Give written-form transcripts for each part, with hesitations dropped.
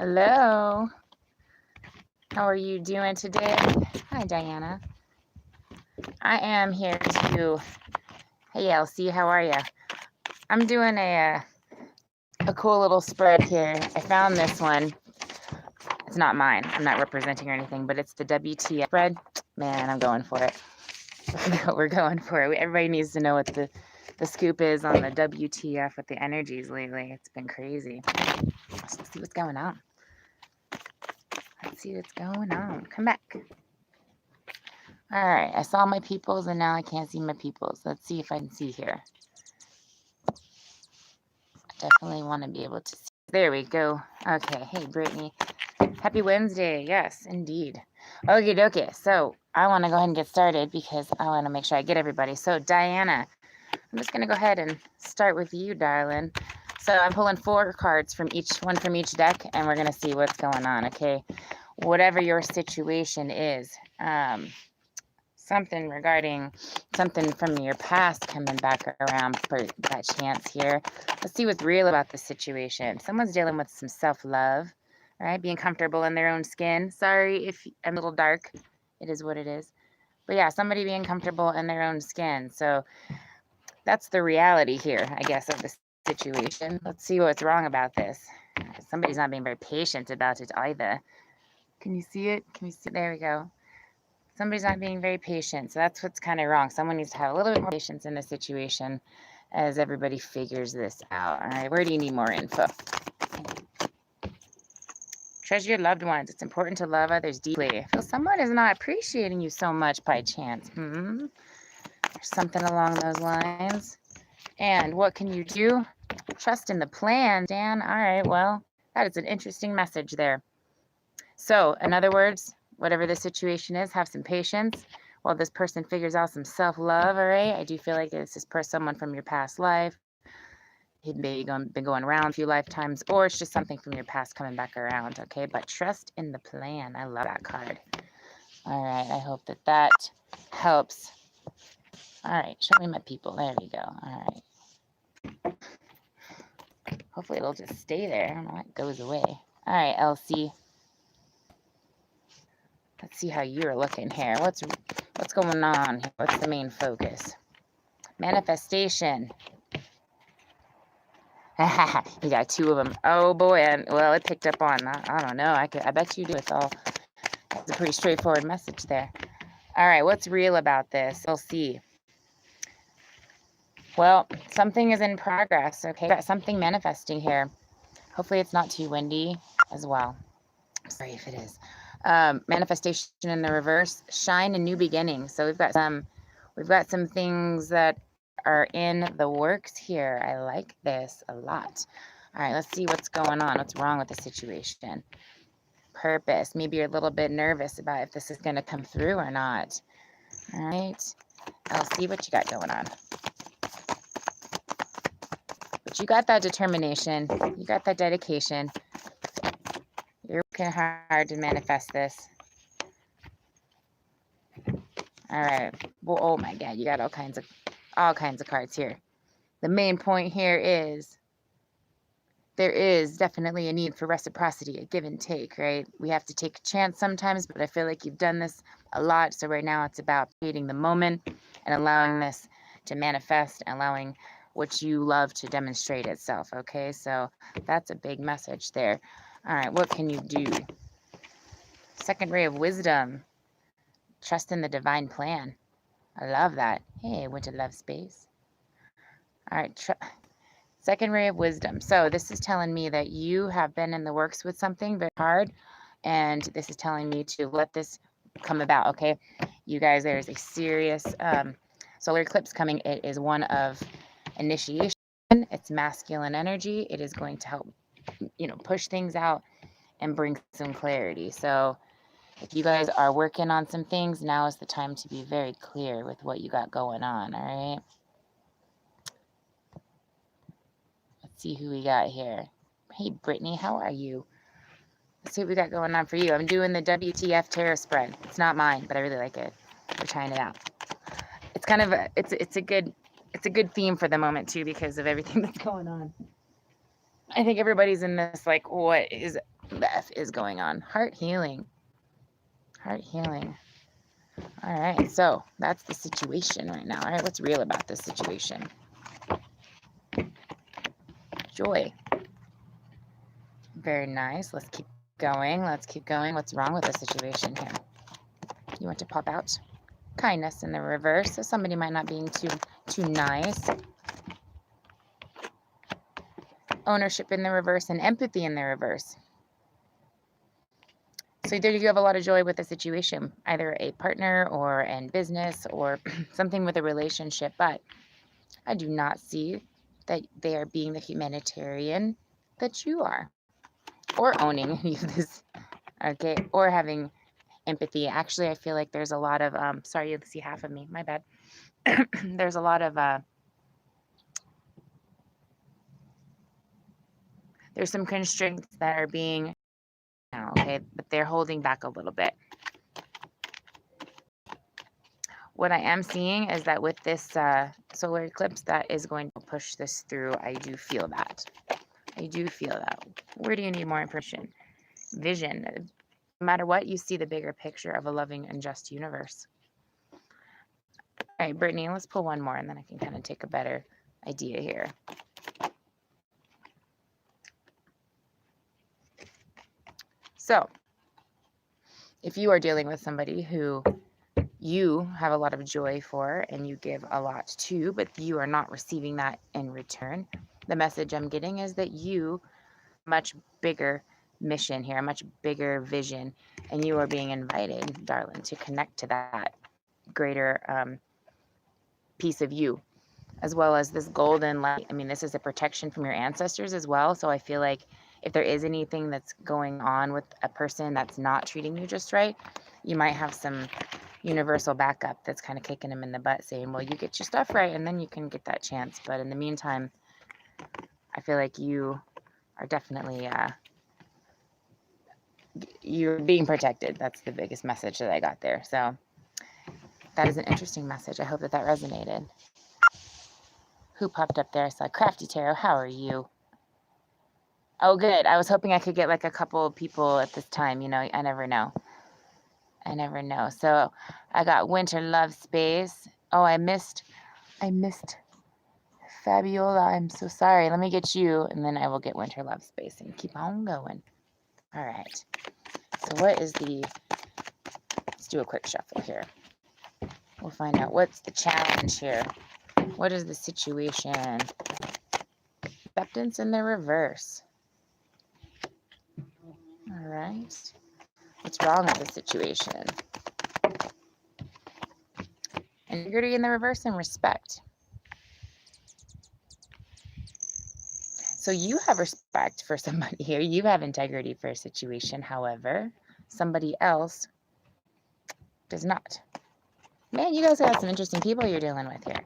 Hello. How are you doing today? Hi, Diana. I am here to. Hey, Elsie. How are you? I'm doing a cool little spread here. I found this one. It's not mine. I'm not representing or anything, but it's the WTF spread. Man, I'm going for it. We're going for it. Everybody needs to know what the scoop is on the WTF with the energies lately. It's been crazy. Let's see what's going on. Let's see what's going on. Come back. All right, I saw my peoples and now I can't see my peoples. Let's see if I can see here. I definitely want to be able to see. There we go. Okay, hey Brittany. Happy Wednesday. Yes, indeed. Okie dokie. So I want to go ahead and get started because I want to make sure I get everybody. So Diana, I'm just going to go ahead and start with you, darling. So I'm pulling 4 cards from each deck, and we're going to see what's going on, okay? Whatever your situation is, something regarding something from your past coming back around for that chance here. Let's see what's real about the situation. Someone's dealing with some self-love, right? Being comfortable in their own skin. Sorry if I'm a little dark. It is what it is. But yeah, somebody being comfortable in their own skin. So that's the reality here, I guess, of the situation. Let's see what's wrong about this. Somebody's not being very patient about it either. Can you see it? Can we see it? There we go. Somebody's not being very patient. So that's what's kind of wrong. Someone needs to have a little bit more patience in this situation as everybody figures this out. All right, where do you need more info? Treasure your loved ones. It's important to love others deeply. I feel someone is not appreciating you so much by chance. Or something along those lines. And what can you do? Trust in the plan, Dan. All right, well, that is an interesting message there. So, in other words, whatever the situation is, have some patience while this person figures out some self-love, all right? I do feel like this is someone from your past life. He'd maybe been going around a few lifetimes, or it's just something from your past coming back around, okay? But trust in the plan. I love that card. All right, I hope that helps. All right, show me my people. There we go. All right. Hopefully it'll just stay there. I don't know, it goes away. All right, Elsie. Let's see how you're looking here. What's going on here? What's the main focus? Manifestation. You got 2 of them. Oh boy, and well, it picked up on. I don't know. I bet you do. It's a pretty straightforward message there. All right, what's real about this? We'll see. Well, something is in progress. Okay, got something manifesting here. Hopefully, it's not too windy as well. Sorry if it is. Manifestation in the reverse. Shine and new beginnings. So we've got some things that are in the works here. I like this a lot. All right, let's see what's going on. What's wrong with the situation? Purpose. Maybe you're a little bit nervous about if this is going to come through or not. All right. I'll see what you got going on. But you got that determination. You got that dedication. You're working hard to manifest this. All right. Well, oh my God, you got all kinds of cards here. The main point here is there is definitely a need for reciprocity, a give and take, right? We have to take a chance sometimes, but I feel like you've done this a lot. So right now it's about creating the moment and allowing this to manifest and allowing what you love to demonstrate itself, okay? So that's a big message there. All right, what can you do? Second ray of wisdom. Trust in the divine plan. I love that. Hey, went to love space. All right, second ray of wisdom. So this is telling me that you have been in the works with something very hard, and this is telling me to let this come about, okay? You guys, there's a serious solar eclipse coming. It is one of initiation. It's masculine energy. It is going to help, push things out and bring some clarity. So if you guys are working on some things, now is the time to be very clear with what you got going on, all right? Let's see who we got here. Hey, Brittany, how are you? Let's see what we got going on for you. I'm doing the WTF tarot spread. It's not mine, but I really like it. We're trying it out. It's kind of it's a good theme for the moment too because of everything that's going on. I think everybody's in this like, what is the F is going on? Heart healing. Heart healing. All right, so that's the situation right now. All right, what's real about this situation? Joy. Very nice. Let's keep going. Let's keep going. What's wrong with the situation here? You want to pop out? Kindness in the reverse. So somebody might not being too nice. Ownership in the reverse and empathy in the reverse. So either you have a lot of joy with the situation, either a partner or in business or something with a relationship, but I do not see that they are being the humanitarian that you are, or owning this, okay, or having empathy. Actually, I feel like there's a lot of, sorry, you see half of me, my bad. There's a lot of, there's some constraints that are being, okay, but they're holding back a little bit. What I am seeing is that with this solar eclipse, that is going to push this through. I do feel that. I do feel that. Where do you need more information? Vision. No matter what, you see the bigger picture of a loving and just universe. All right, Brittany, let's pull one more and then I can kind of take a better idea here. So, if you are dealing with somebody who you have a lot of joy for and you give a lot to, but you are not receiving that in return, the message I'm getting is that you much bigger mission here, a much bigger vision, and you are being invited, darling, to connect to that greater piece of you, as well as this golden light. I mean, this is a protection from your ancestors as well. So I feel like if there is anything that's going on with a person that's not treating you just right, you might have some universal backup that's kind of kicking them in the butt saying, well, you get your stuff right and then you can get that chance. But in the meantime, I feel like you are definitely you're being protected. That's the biggest message that I got there. So that is an interesting message. I hope that that resonated. Who popped up there? I saw Crafty Tarot. How are you? Oh, good. I was hoping I could get like a couple of people at this time. You know, I never know. I never know. So I got Winter Love Space. Oh, I missed Fabiola. I'm so sorry. Let me get you, and then I will get Winter Love Space and keep on going. All right. So what is the... Let's do a quick shuffle here. We'll find out what's the challenge here. What is the situation? Acceptance in the reverse. All right. What's wrong with the situation? Integrity in the reverse and respect. So you have respect for somebody here. You have integrity for a situation. However, somebody else does not. Man, you guys got some interesting people you're dealing with here.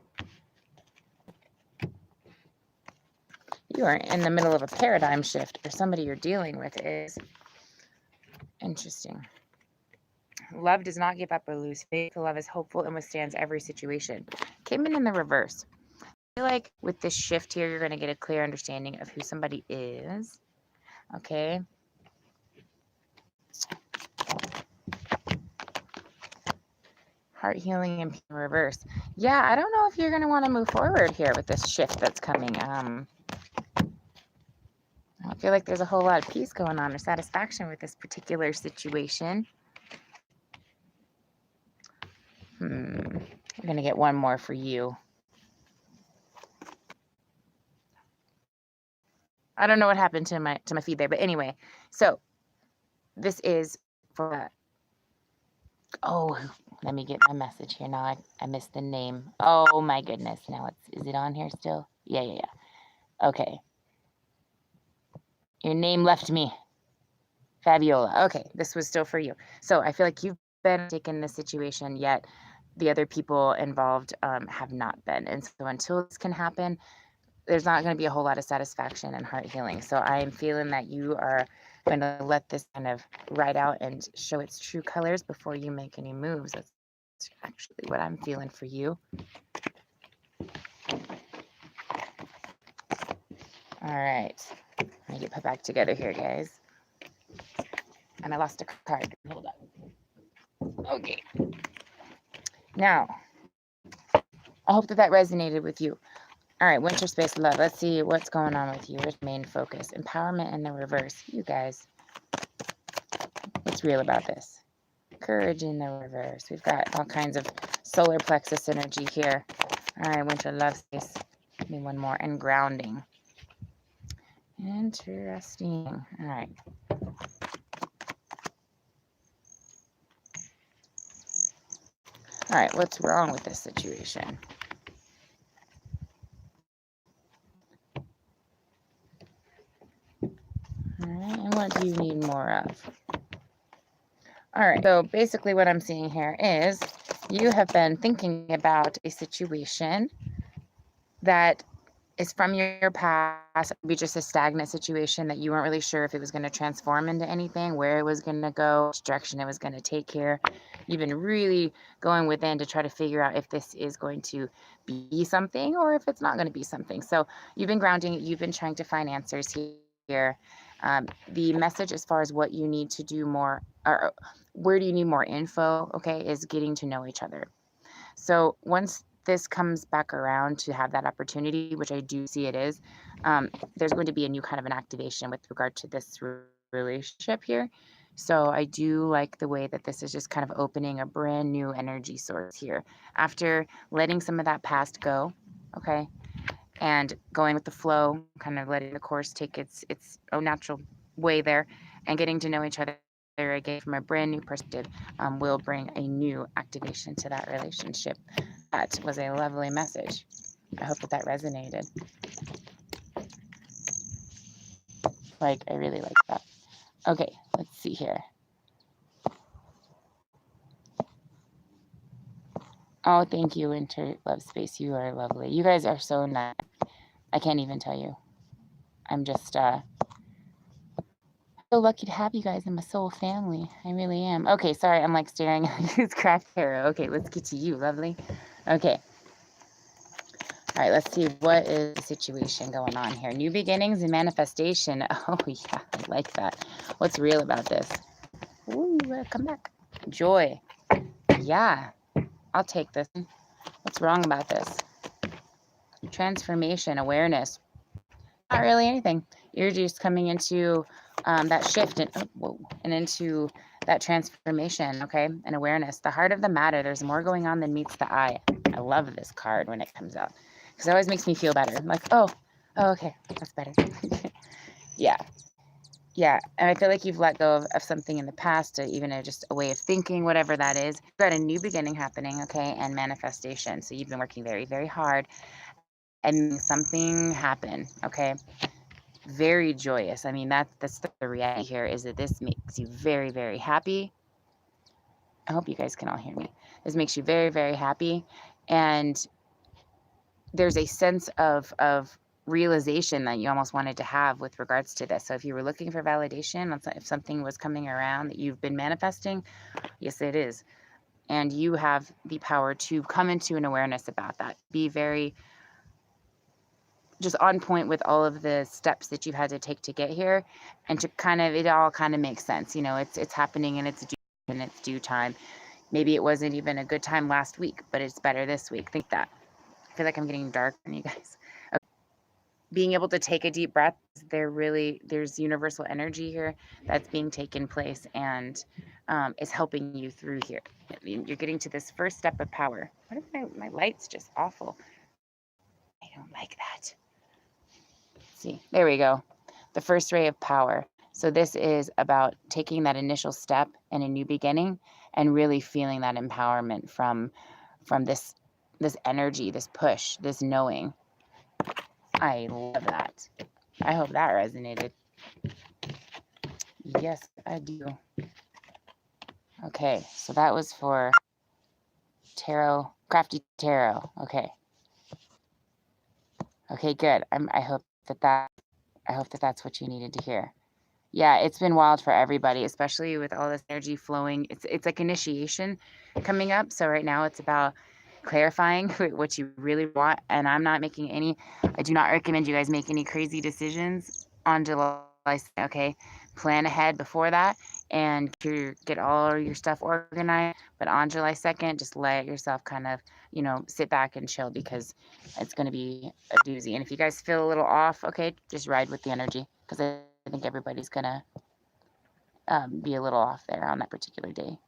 You are in the middle of a paradigm shift, or somebody you're dealing with is interesting. Love does not give up or lose faith. Love is hopeful and withstands every situation. Came in the reverse. I feel like with this shift here, you're going to get a clear understanding of who somebody is. Okay. Heart healing in reverse. Yeah, I don't know if you're going to want to move forward here with this shift that's coming. I don't feel like there's a whole lot of peace going on or satisfaction with this particular situation. We're going to get one more for you. I don't know what happened to my feed there, but anyway, so this is for... Oh, let me get my message here. Now I missed the name. Oh my goodness. Now is it on here still? Yeah. Okay. Your name left me. Fabiola. Okay, this was still for you. So I feel like you've been taking this situation, yet the other people involved have not been. And so until this can happen, there's not going to be a whole lot of satisfaction and heart healing. So I'm feeling that you are going to let this kind of ride out and show its true colors before you make any moves. That's actually what I'm feeling for you. All right. Let me get put back together here, guys. And I lost a card. Hold on. Okay. Now, I hope that resonated with you. All right, Winter Space Love. Let's see what's going on with you. Where's main focus? Empowerment in the reverse. You guys, what's real about this? Courage in the reverse. We've got all kinds of solar plexus energy here. All right, Winter Love Space. Give me one more. And grounding. Interesting. All right. All right, what's wrong with this situation? All right, and what do you need more of? All right, so basically what I'm seeing here is you have been thinking about a situation that is from your past, maybe just a stagnant situation that you weren't really sure if it was going to transform into anything, where it was going to go, which direction it was going to take here. You've been really going within to try to figure out if this is going to be something or if it's not going to be something. So you've been grounding, you've been trying to find answers here. The message as far as what you need to do more, or where do you need more info, okay, is getting to know each other. So once this comes back around to have that opportunity, which I do see it is, there's going to be a new kind of an activation with regard to this relationship here. So I do like the way that this is just kind of opening a brand new energy source here. After letting some of that past go, okay, and going with the flow, kind of letting the course take its own natural way there, and getting to know each other again from a brand new perspective will bring a new activation to that relationship. That was a lovely message. I hope that resonated. Like, I really like that. Okay, let's see here. Oh, thank you, Winter Love Space. You are lovely. You guys are so nice. I can't even tell you. I'm just so lucky to have you guys in my soul family. I really am. Okay, sorry, I'm like staring at this craft tarot. Okay, let's get to you, lovely. Okay. All right, let's see what is the situation going on here. New beginnings and manifestation. Oh, yeah, I like that. What's real about this? Ooh, come back. Joy. Yeah, I'll take this. What's wrong about this? Transformation, awareness. Not really anything. You're just coming into that shift and into that transformation, okay, and awareness. The heart of the matter. There's more going on than meets the eye. I love this card when it comes out because it always makes me feel better. I'm like, oh, okay, that's better. Yeah. And I feel like you've let go of something in the past, even just a way of thinking, whatever that is. You've got a new beginning happening, okay, and manifestation. So you've been working very, very hard and something happen, okay? Very joyous. I mean, that's the reality here, is that this makes you very, very happy. I hope you guys can all hear me. This makes you very, very happy. And there's a sense of realization that you almost wanted to have with regards to this. So if you were looking for validation, if something was coming around that you've been manifesting, yes, it is. And you have the power to come into an awareness about that. Be very just on point with all of the steps that you've had to take to get here, and to kind of, it all kind of makes sense. You know, it's happening in its due time. Maybe it wasn't even a good time last week, but it's better this week. Think that. I feel like I'm getting dark on you guys. Okay. Being able to take a deep breath, there's universal energy here that's being taken place and is helping you through here. I mean, you're getting to this first step of power. What if my light's just awful? I don't like that. See, there we go. The first ray of power. So this is about taking that initial step in a new beginning and really feeling that empowerment from this energy, this push, this knowing. I love that. I hope that resonated. Yes, I do. Okay, so that was for tarot, crafty tarot. Okay. Okay, good. I hope that that's what you needed to hear. Yeah, it's been wild for everybody, especially with all this energy flowing. It's like initiation coming up. So right now it's about clarifying what you really want. And I do not recommend you guys make any crazy decisions on July 2nd, okay? Plan ahead before that. and get all your stuff organized. But on July 2nd, just let yourself kind of, sit back and chill, because it's going to be a doozy. And if you guys feel a little off, okay, just ride with the energy, because I think everybody's going to be a little off there on that particular day.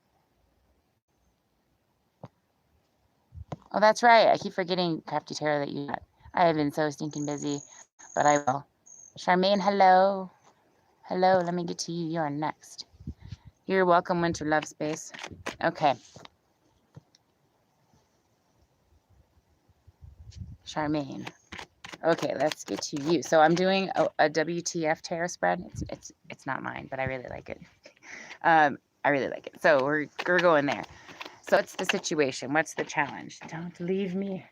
Oh, that's right. I keep forgetting, Crafty Tarot, that I have been so stinking busy, but I will. Charmaine, hello. Hello, let me get to you. You're next. You're welcome, Winter Love Space. Okay. Charmaine. Okay, let's get to you. So I'm doing a WTF tarot spread. It's not mine, but I really like it. I really like it. So we're going there. So what's the situation? What's the challenge? Don't leave me.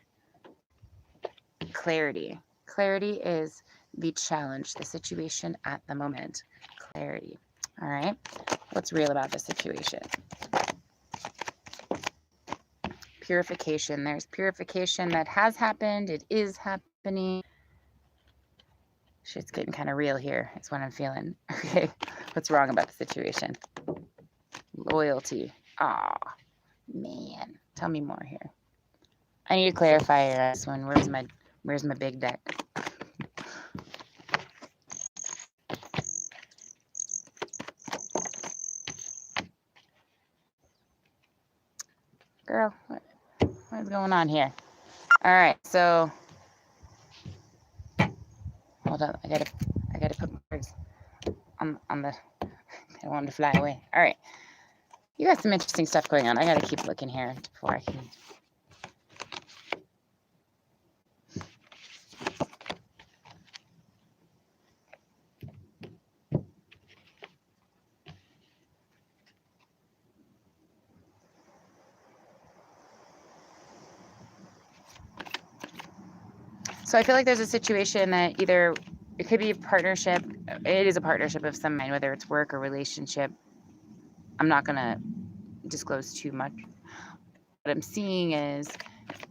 Clarity. Clarity is the challenge, the situation at the moment. Clarity. All right. What's real about the situation? Purification. There's purification that has happened. It is happening. Shit's getting kind of real here. It's what I'm feeling. Okay. What's wrong about the situation? Loyalty. Aw, man. Tell me more here. I need to clarify this one. Where's my big deck? Girl, what's going on here? All right, so hold on. I gotta put my cards on the. I don't want them to fly away. All right, you got some interesting stuff going on. I gotta keep looking here before I can. So I feel like there's a situation that either it could be a partnership. It is a partnership of some kind, whether it's work or relationship. I'm not gonna disclose too much. What I'm seeing is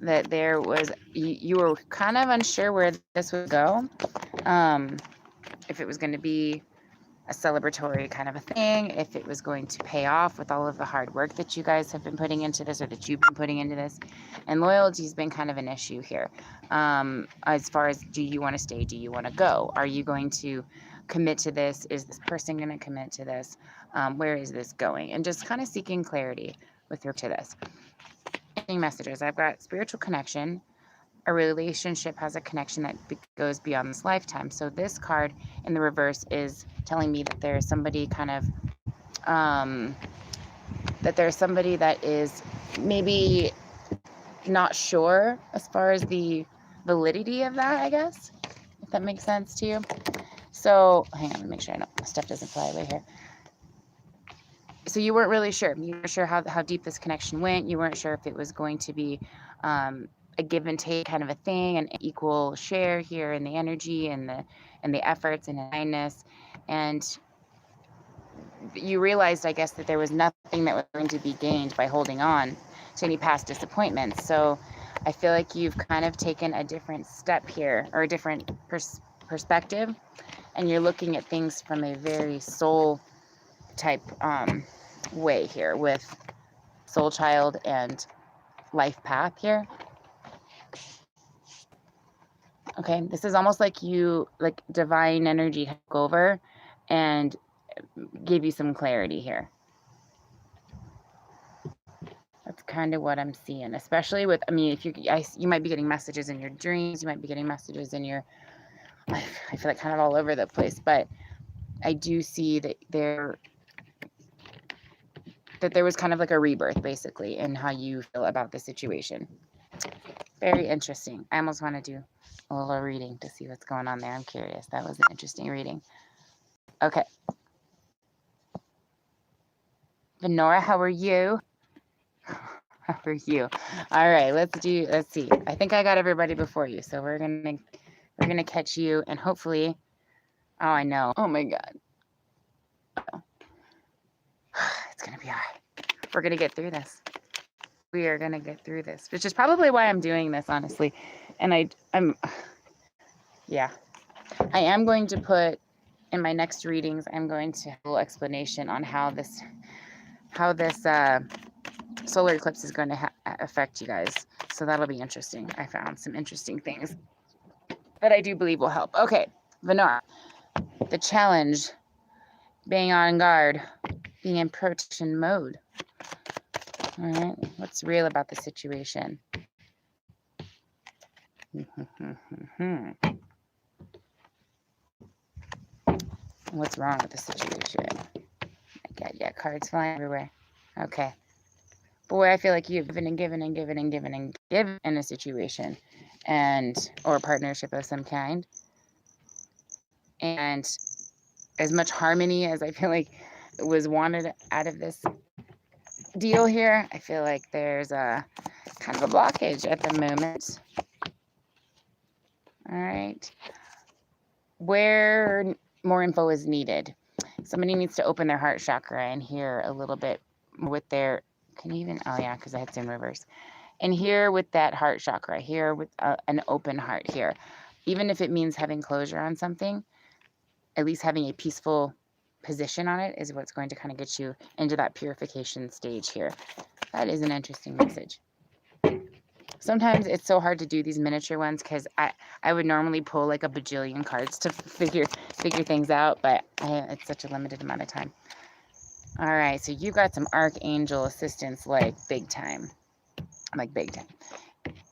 that there was, you were kind of unsure where this would go. If it was going to be a celebratory kind of a thing, if it was going to pay off with all of the hard work that you guys have been putting into this, or that you've been putting into this. And loyalty's been kind of an issue here. As far as, do you want to stay? Do you want to go? Are you going to commit to this? Is this person going to commit to this? Where is this going? And just kind of seeking clarity with regard to this. Messages. I've got spiritual connection. A relationship has a connection that goes beyond this lifetime. So this card in the reverse is telling me that there's somebody kind of, that there's somebody that is maybe not sure as far as the validity of that, I guess, if that makes sense to you. So hang on, let me make sure stuff doesn't fly away here. So you weren't really sure. You weren't sure how deep this connection went. You weren't sure if it was going to be a give and take kind of a thing, an equal share here in the energy and the efforts and the kindness. And you realized, I guess, that there was nothing that was going to be gained by holding on to any past disappointments. So I feel like you've kind of taken a different step here, or a different perspective, and you're looking at things from a very soul type way here, with soul child and life path here. Okay, this is almost like divine energy took over and gave you some clarity here. That's kind of what I'm seeing, especially with, if you might be getting messages in your dreams, you might be getting messages in your, I feel like kind of all over the place, but I do see that there was kind of like a rebirth, basically, in how you feel about the situation. Very interesting. I almost want to do a little reading to see what's going on there. I'm curious. That was an interesting reading. Okay. Venora, how are you? How are you? All right, let's see. I think I got everybody before you, so we're gonna catch you, and hopefully, oh, I know. Oh my God. It's gonna be all right. We're gonna get through this. We are gonna get through this, which is probably why I'm doing this, honestly. And I am going to put in my next readings, I'm going to have a little explanation on how this solar eclipse is going to affect you guys. So that'll be interesting. I found some interesting things that I do believe will help. Okay, Venera, the challenge, being on guard, being in protection mode. All right, what's real about the situation? What's wrong with the situation? Yeah, cards flying everywhere. Okay. Boy, I feel like you've given and given and given and given and given in a situation or a partnership of some kind. And as much harmony as I feel like was wanted out of this deal here, I feel like there's a kind of a blockage at the moment. All right. Where more info is needed. Somebody needs to open their heart chakra and hear a little bit with their, can you even, oh yeah, because I had to in reverse. And here with that heart chakra, here with an open heart here, even if it means having closure on something, at least having a peaceful position on it is what's going to kind of get you into that purification stage here. That is an interesting message. Sometimes it's so hard to do these miniature ones because I would normally pull like a bajillion cards to figure things out, but it's such a limited amount of time. All right, so you got some archangel assistance like big time. Like big time.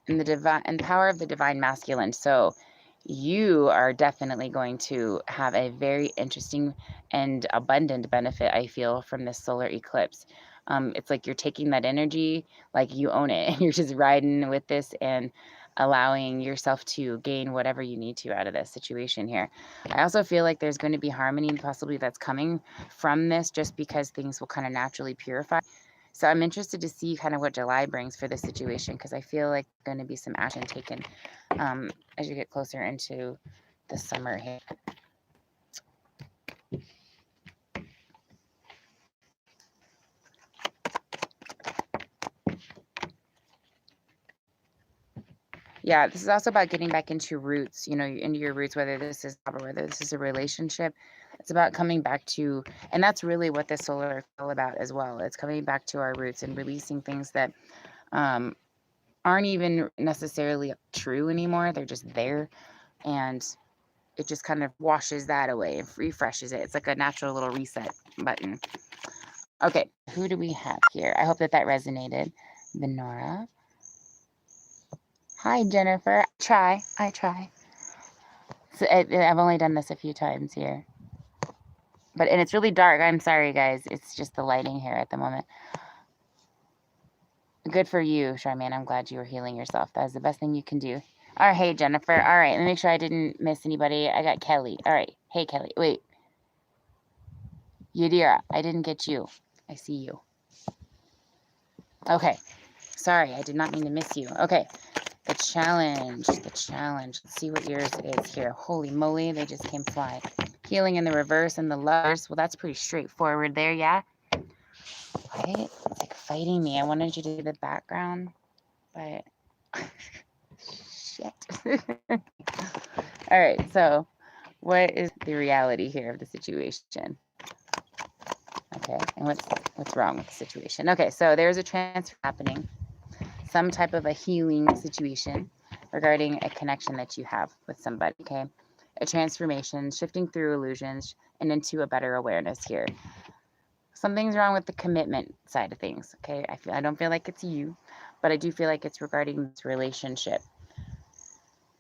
And the divine and power of the divine masculine. So you are definitely going to have a very interesting and abundant benefit, I feel, from this solar eclipse. It's like you're taking that energy, like you own it, and you're just riding with this and allowing yourself to gain whatever you need to out of this situation here. I also feel like there's going to be harmony possibly that's coming from this just because things will kind of naturally purify. So I'm interested to see kind of what July brings for this situation because I feel like there's going to be some action taken as you get closer into the summer here. Yeah, this is also about getting back into roots, into your roots, whether this is or whether this is a relationship. It's about coming back to, and that's really what this solar is all about as well. It's coming back to our roots and releasing things that aren't even necessarily true anymore. They're just there, and it just kind of washes that away and refreshes it. It's like a natural little reset button. Okay, who do we have here? I hope that resonated. Venera. Hi, Jennifer. I try. So I've only done this a few times here. And it's really dark. I'm sorry, guys. It's just the lighting here at the moment. Good for you, Charmaine. I'm glad you were healing yourself. That's the best thing you can do. All right, hey, Jennifer. All right, let me make sure I didn't miss anybody. I got Kelly. All right. Hey, Kelly. Wait. Yadira, I didn't get you. I see you. Okay. Sorry, I did not mean to miss you. Okay. The challenge. Let's see what yours is here. Holy moly, they just came flying. Healing in the reverse and the lovers. Well, that's pretty straightforward there, yeah? Right? It's like fighting me. I wanted you to do the background, but shit. All right, so what is the reality here of the situation? Okay, and what's wrong with the situation? Okay, so there's a transfer happening, some type of a healing situation regarding a connection that you have with somebody, okay? A transformation, shifting through illusions and into a better awareness here. Something's wrong with the commitment side of things, okay? I don't feel like it's you, but I do feel like it's regarding this relationship.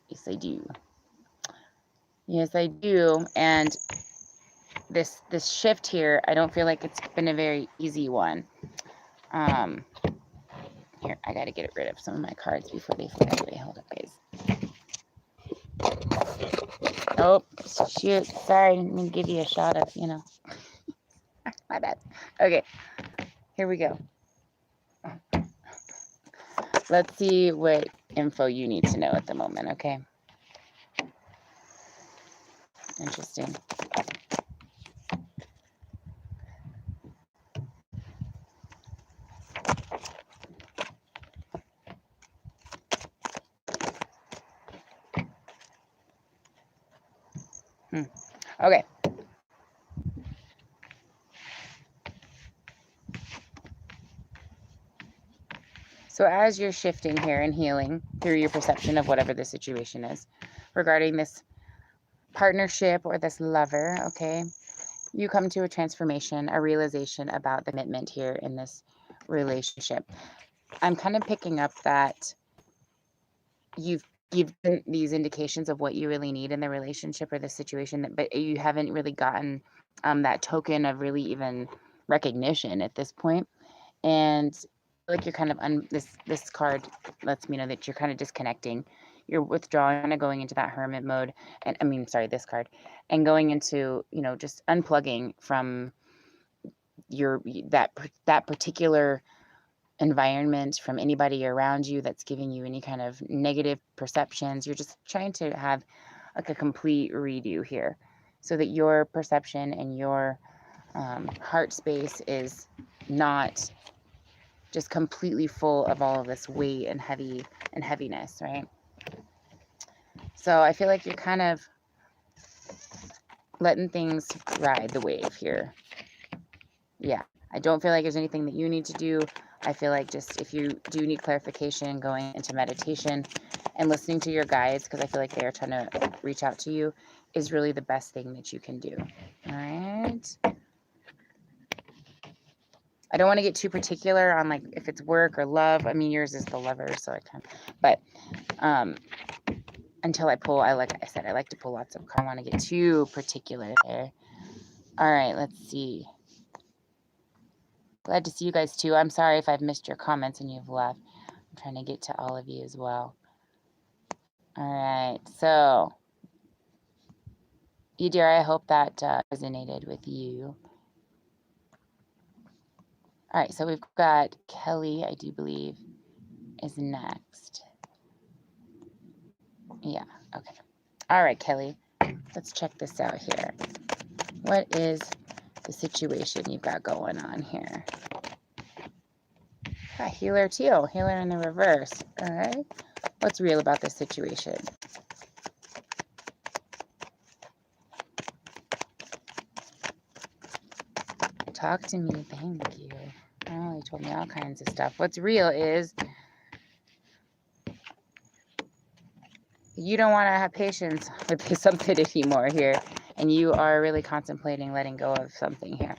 Yes, I do. Yes, I do. And this shift here, I don't feel like it's been a very easy one. Here, I got to get rid of some of my cards before they fly away. Hold up, guys. Oh, shoot. Sorry, I didn't give you a shot of, My bad. Okay, here we go. Let's see what info you need to know at the moment, okay? Interesting. Okay. So as you're shifting here and healing through your perception of whatever the situation is regarding this partnership or this lover, okay, you come to a transformation, a realization about the commitment here in this relationship. I'm kind of picking up that you've given these indications of what you really need in the relationship or the situation, but you haven't really gotten that token of really even recognition at this point. And like you're kind of this card lets me know that you're kind of disconnecting, you're withdrawing, kind of going into that hermit mode, and I mean, sorry, this card, and going into, you know, just unplugging from your that particular environment, from anybody around you that's giving you any kind of negative perceptions. You're just trying to have like a complete redo here, so that your perception and your heart space is not just completely full of all of this weight and heaviness, right? So I feel like you're kind of letting things ride the wave here. Yeah, I don't feel like there's anything that you need to do. I feel like just if you do need clarification, going into meditation and listening to your guides, because I feel like they are trying to reach out to you, is really the best thing that you can do. All right. I don't want to get too particular on like if it's work or love. I mean, yours is the lover, so I can, but until I pull, like I said, I like to pull lots of cards. I don't want to get too particular there. All right, let's see. Glad to see you guys too. I'm sorry if I've missed your comments and you've left. I'm trying to get to all of you as well. All right, so Edir, I hope that resonated with you. All right, so we've got Kelly, I do believe, is next. Yeah, okay. All right, Kelly, let's check this out here. What is the situation you've got going on here? Healer Teal, healer in the reverse. All right, what's real about this situation? Talk to me, thank you. Oh, he told me all kinds of stuff. What's real is you don't want to have patience with something anymore here, and you are really contemplating letting go of something here.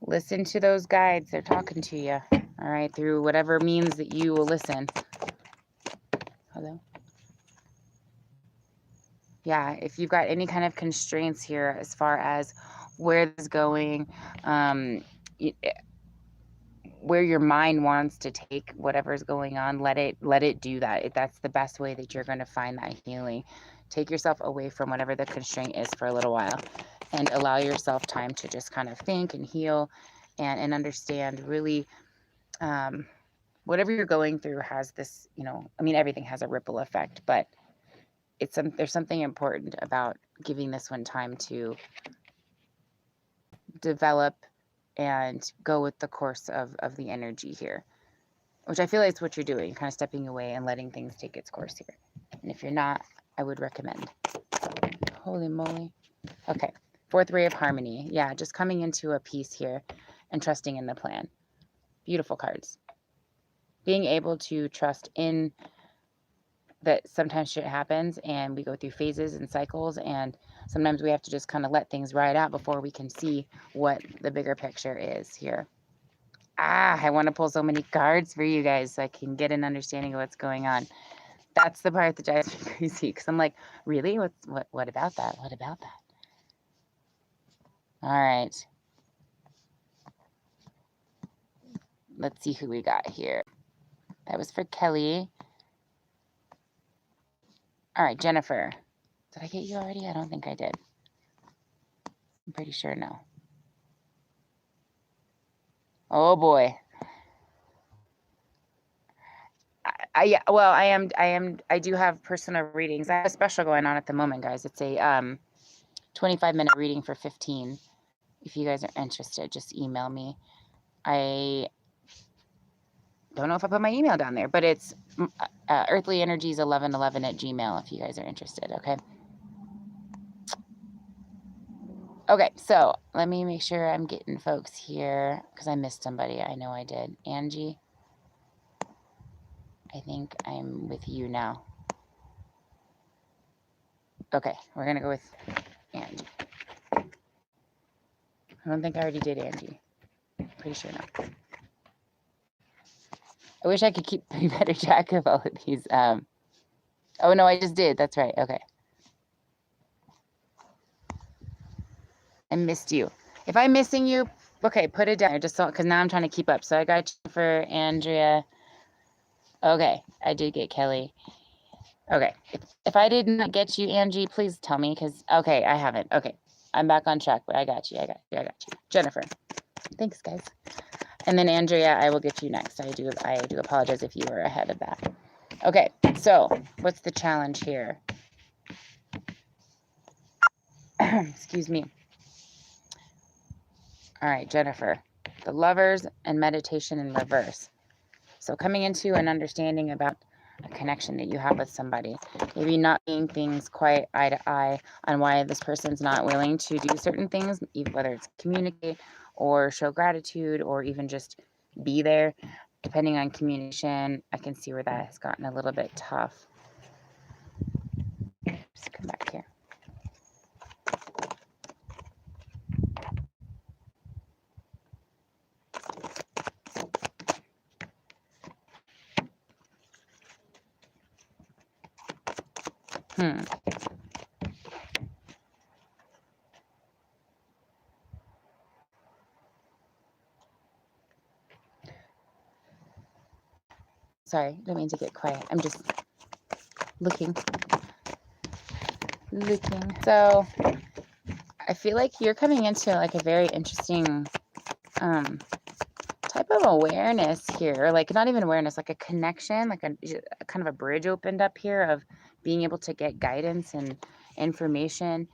Listen to those guides. They're talking to you, all right, through whatever means that you will listen. Hello? Yeah, if you've got any kind of constraints here as far as where this is going, where your mind wants to take whatever's going on, let it do that. That's the best way that you're going to find that healing. Take yourself away from whatever the constraint is for a little while and allow yourself time to just kind of think and heal and understand really whatever you're going through has this, you know, I mean, everything has a ripple effect, but there's something important about giving this one time to develop and go with the course of the energy here, which I feel like is what you're doing, kind of stepping away and letting things take its course here. And if you're not, I would recommend. Holy moly. Okay, fourth ray of harmony. Yeah, just coming into a peace here and trusting in the plan. Beautiful cards. Being able to trust in that sometimes shit happens and we go through phases and cycles, and sometimes we have to just kind of let things ride out before we can see what the bigger picture is here. I want to pull so many cards for you guys so I can get an understanding of what's going on. That's the part that drives me crazy, because I'm like, really? What about that? What about that? All right. Let's see who we got here. That was for Kelly. All right, Jennifer. Did I get you already? I don't think I did. I'm pretty sure no. Oh boy. I do have personal readings. I have a special going on at the moment, guys. It's a 25-minute reading for 15. If you guys are interested, just email me. I don't know if I put my email down there, but it's earthlyenergies1111 at gmail if you guys are interested, okay? Okay, so let me make sure I'm getting folks here because I missed somebody. I know I did. Angie, I think I'm with you now. Okay, we're going to go with Angie. I don't think I already did Angie. Pretty sure not. I wish I could keep better track of all of these. Oh, no, I just did. That's right. Okay. I missed you. If I'm missing you, okay, put it down. Just because now I'm trying to keep up. So I got Jennifer, Andrea. Okay, I did get Kelly. Okay, if I did not get you, Angie, please tell me because, okay, I haven't. Okay, I'm back on track, but I got you. Jennifer, thanks, guys. And then Andrea, I will get you next. I do apologize if you were ahead of that. Okay, so what's the challenge here? Excuse me. All right, Jennifer, the Lovers and meditation in reverse. So coming into an understanding about a connection that you have with somebody, maybe not being things quite eye to eye on why this person's not willing to do certain things, whether it's communicate or show gratitude or even just be there. Depending on communication, I can see where that has gotten a little bit tough. Just come back here. Sorry, don't mean to get quiet. I'm just looking. So I feel like you're coming into like a very interesting type of awareness here, like not even awareness, like a connection, like a kind of a bridge opened up here of being able to get guidance and information.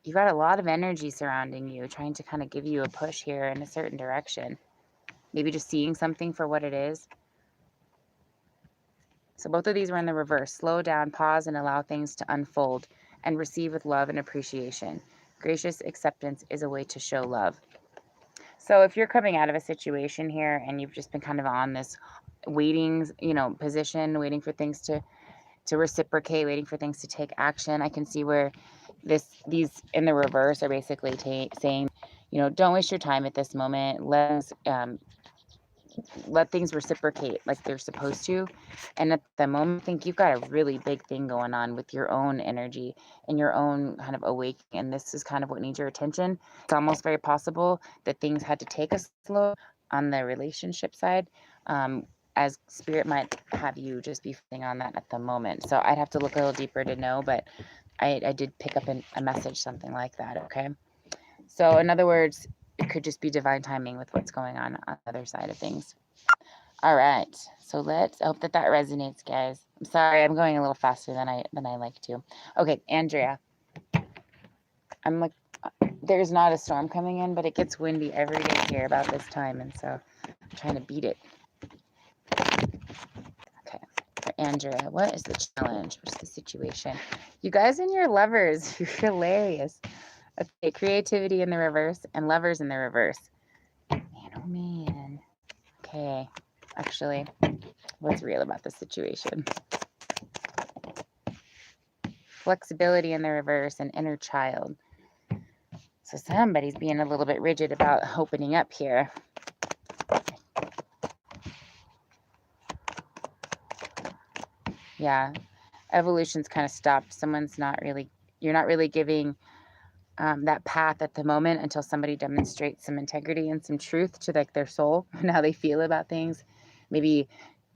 You got a lot of energy surrounding you, trying to kind of give you a push here in a certain direction. Maybe just seeing something for what it is. So both of these were in the reverse. Slow down, pause, and allow things to unfold and receive with love and appreciation. Gracious acceptance is a way to show love. So if you're coming out of a situation here and you've just been kind of on this waiting, position, waiting for things to reciprocate, waiting for things to take action, I can see where these in the reverse are basically saying, don't waste your time at this moment. Let things reciprocate like they're supposed to. And at the moment, I think you've got a really big thing going on with your own energy and your own kind of awakening. And this is kind of what needs your attention. It's almost very possible that things had to take a slow on the relationship side, as spirit might have you just be focusing on that at the moment. So I'd have to look a little deeper to know, but I did pick up a message, something like that. Okay. So in other words, it could just be divine timing with what's going on the other side of things. All right, so I hope that resonates, guys. I'm sorry, I'm going a little faster than I like to. Okay, Andrea, I'm like, there's not a storm coming in, but it gets windy every day here about this time, and so I'm trying to beat it. Okay, for Andrea, what is the challenge? What's the situation? You guys and your lovers, you're hilarious. Okay, creativity in the reverse and lovers in the reverse. Man, oh man. Okay, actually, what's real about this situation? Flexibility in the reverse and inner child. So somebody's being a little bit rigid about opening up here. Yeah, evolution's kind of stopped. You're not really giving that path at the moment until somebody demonstrates some integrity and some truth to like their soul and how they feel about things. Maybe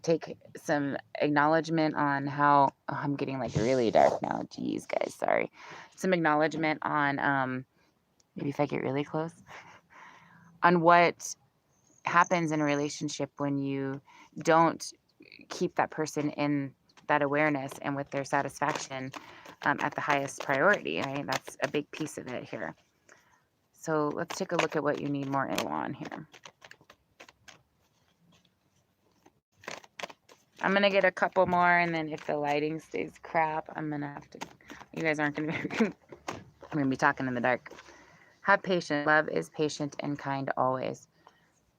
take some acknowledgement on how I'm getting like really dark now. Geez, guys, sorry. Some acknowledgement on maybe if I get really close on what happens in a relationship when you don't keep that person in that awareness and with their satisfaction at the highest priority, right? That's a big piece of it here. So let's take a look at what you need more info on here. I'm going to get a couple more, and then if the lighting stays crap, I'm going to have to, you guys aren't going to, I'm going to be talking in the dark. Have patience. Love is patient and kind always.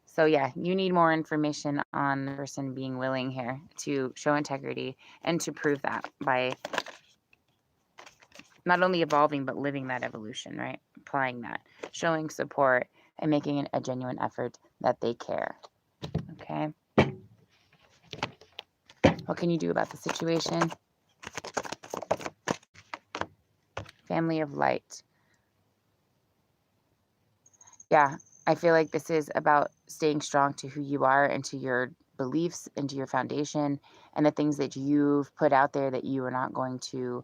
So yeah, you need more information on the person being willing here to show integrity and to prove that by not only evolving, but living that evolution, right? Applying that, showing support, and making a genuine effort that they care. Okay. What can you do about the situation? Family of light. Yeah, I feel like this is about staying strong to who you are and to your beliefs and to your foundation and the things that you've put out there that you are not going to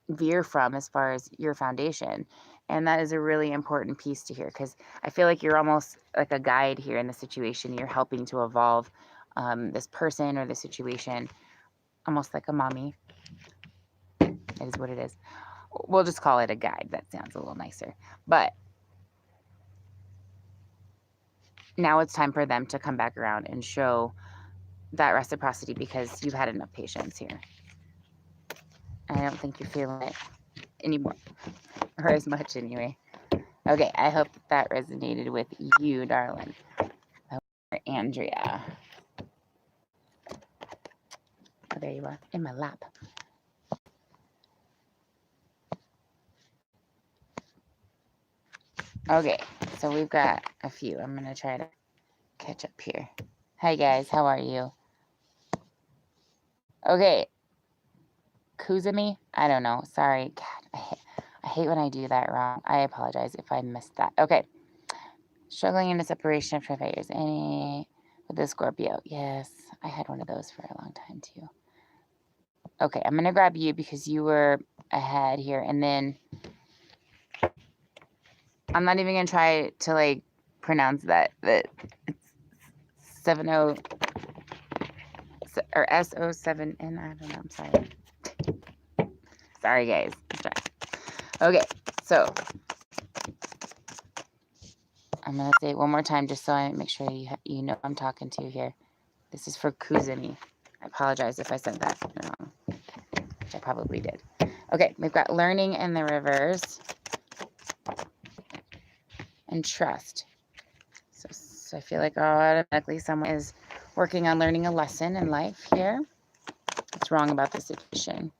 veer from as far as your foundation. And that is a really important piece to hear, because I feel like you're almost like a guide here in the situation. You're helping to evolve this person or the situation, almost like a mommy. That is what it is. We'll just call it a guide. That sounds a little nicer. But now it's time for them to come back around and show that reciprocity, because you've had enough patience here. I don't think you're feeling it anymore, or as much anyway. Okay, I hope that resonated with you, darling. Andrea. Oh, there you are, in my lap. Okay, so we've got a few. I'm going to try to catch up here. Hi, guys. How are you? Okay. Kuzumi? I don't know. Sorry. God, I hate when I do that wrong. I apologize if I missed that. Okay. Struggling in a separation after 5 years. Any with the Scorpio? Yes. I had one of those for a long time, too. Okay. I'm going to grab you because you were ahead here. And then I'm not even going to try to, like, pronounce that. But it's 70 or SO7N. I don't know. I'm sorry. Sorry, guys. Okay, so I'm going to say it one more time just so I make sure you know I'm talking to here. This is for Kuzumi. I apologize if I said that wrong, which I probably did. Okay, we've got learning in the reverse and trust. So I feel like automatically someone is working on learning a lesson in life here. What's wrong about the situation?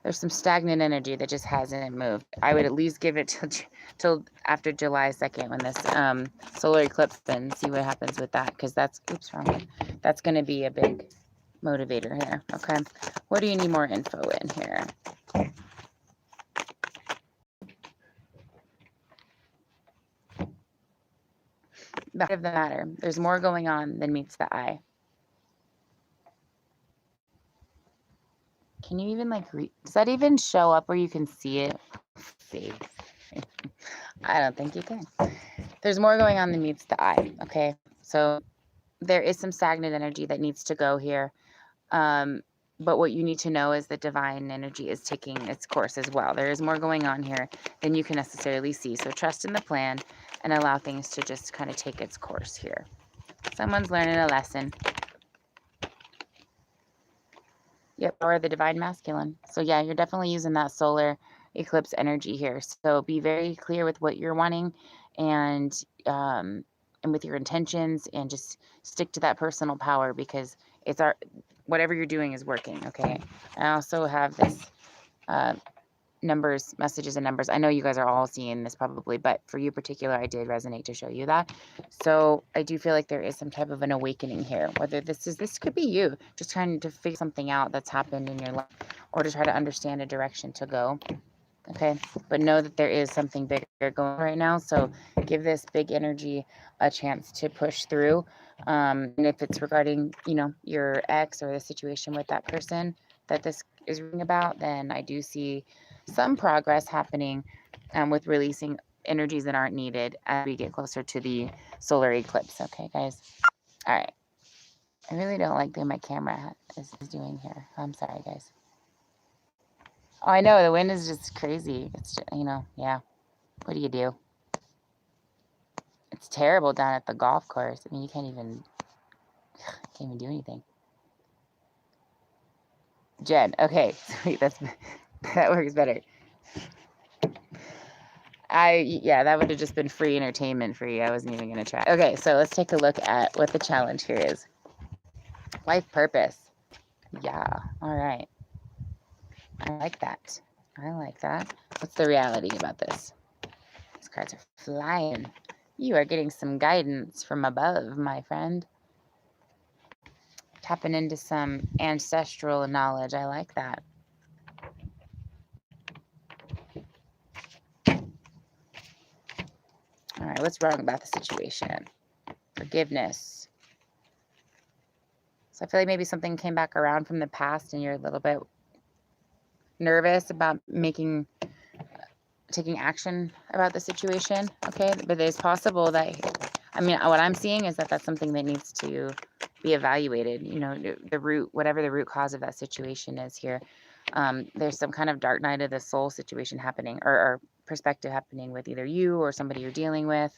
There's some stagnant energy that just hasn't moved. I would at least give it till after July 2nd when this solar eclipse and see what happens with that, because that's that's going to be a big motivator here. Okay, what do you need more info in here? The heart of the matter. There's more going on than meets the eye. Can you even like does that even show up where you can see it? See. I don't think you can. There's more going on than meets the eye. Okay, so there is some stagnant energy that needs to go here. But what you need to know is that divine energy is taking its course as well. There is more going on here than you can necessarily see. So trust in the plan and allow things to just kind of take its course here. Someone's learning a lesson. Yep, or the divine masculine. So yeah, you're definitely using that solar eclipse energy here. So be very clear with what you're wanting and with your intentions, and just stick to that personal power, because it's whatever you're doing is working. Okay. I also have this numbers, messages and numbers. I know you guys are all seeing this probably, but for you particular, I did resonate to show you that. So I do feel like there is some type of an awakening here, whether this could be you just trying to figure something out that's happened in your life, or to try to understand a direction to go. Okay, but know that there is something bigger going right now. So give this big energy a chance to push through. And if it's regarding, your ex or the situation with that person that this is ringing about, then I do see some progress happening with releasing energies that aren't needed as we get closer to the solar eclipse. Okay, guys. All right. I really don't like what my camera is doing here. I'm sorry, guys. Oh, I know. The wind is just crazy. It's just, yeah. What do you do? It's terrible down at the golf course. I mean, you can't even do anything. Jen. Okay. Sweet. That works better. Yeah, that would have just been free entertainment for you. I wasn't even going to try. Okay, so let's take a look at what the challenge here is. Life purpose. Yeah, all right. I like that. I like that. What's the reality about this? These cards are flying. You are getting some guidance from above, my friend. Tapping into some ancestral knowledge. I like that. All right, what's wrong about the situation? Forgiveness. So I feel like maybe something came back around from the past and you're a little bit nervous about taking action about the situation. Okay, but it's possible that, I mean, what I'm seeing is that that's something that needs to be evaluated. You know, the root, whatever the root cause of that situation is here. There's some kind of dark night of the soul situation happening, or perspective happening with either you or somebody you're dealing with.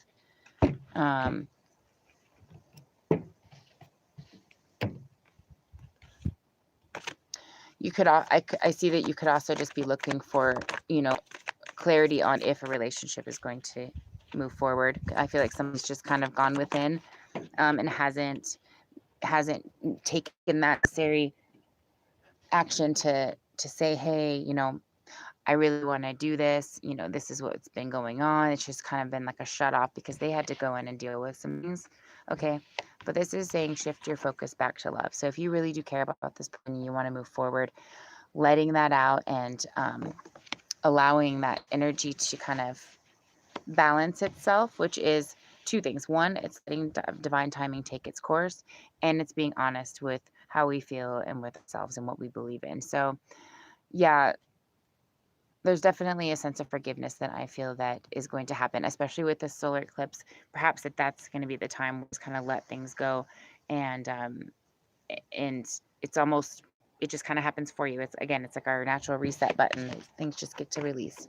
You could, I see that you could also just be looking for, you know, clarity on if a relationship is going to move forward. I feel like someone's just kind of gone within and hasn't taken that necessary action to say, hey, you know, I really want to do this. You know, this is what's been going on. It's just kind of been like a shut off because they had to go in and deal with some things. Okay. But this is saying shift your focus back to love. So if you really do care about this person and you want to move forward, letting that out and allowing that energy to kind of balance itself, which is two things. One, it's letting divine timing take its course, and it's being honest with how we feel and with ourselves and what we believe in. So, yeah, there's definitely a sense of forgiveness that I feel that is going to happen, especially with the solar eclipse. Perhaps that's going to be the time where it's kind of let things go, and it's almost, it just kind of happens for you. It's like our natural reset button. Things just get to release.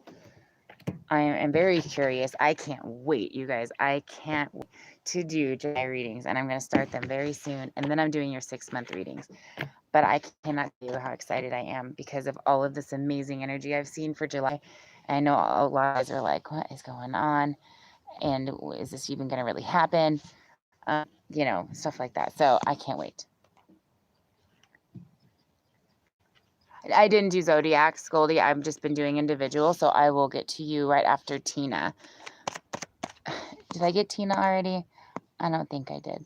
I am very curious. I can't wait, you guys. I can't wait to do July readings, and I'm going to start them very soon. And then I'm doing your 6-month readings. But I cannot tell you how excited I am because of all of this amazing energy I've seen for July. I know a lot of guys are like, what is going on? And is this even going to really happen? You know, stuff like that. So I can't wait. I didn't do Zodiac, Goldie. I've just been doing individual. So I will get to you right after Tina. Did I get Tina already? I don't think I did.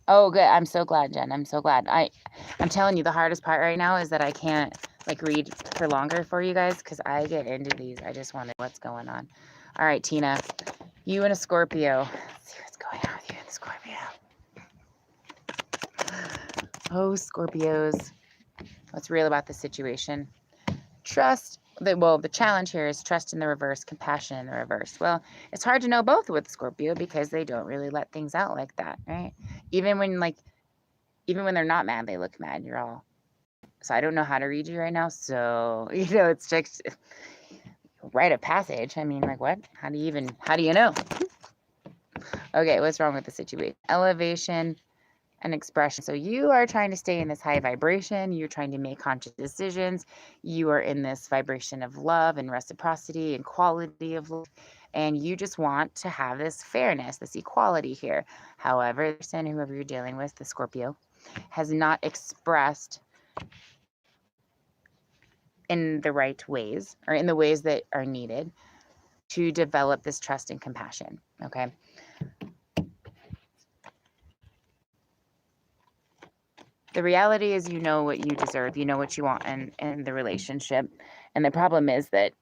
Oh, good. I'm so glad, Jen. I'm so glad. I'm telling you, the hardest part right now is that I can't like read for longer for you guys because I get into these. I just want to know what's going on. All right, Tina, you and a Scorpio. Let's see what's going on with you and the Scorpio. Oh, Scorpios. What's real about the situation? Trust. The challenge here is trust in the reverse, compassion in the reverse. Well, it's hard to know both with Scorpio because they don't really let things out like that, right? Even when they're not mad, they look mad. So I don't know how to read you right now. So, you know, it's just rite of passage. I mean, like what? How do you know? Okay, what's wrong with the situation? Elevation and expression. So you are trying to stay in this high vibration. You're trying to make conscious decisions. You are in this vibration of love and reciprocity and quality of life. And you just want to have this fairness, this equality here. However, the person, whoever you're dealing with, the Scorpio, has not expressed in the right ways or in the ways that are needed to develop this trust and compassion. Okay. The reality is, you know what you deserve, you know what you want in the relationship. And the problem is that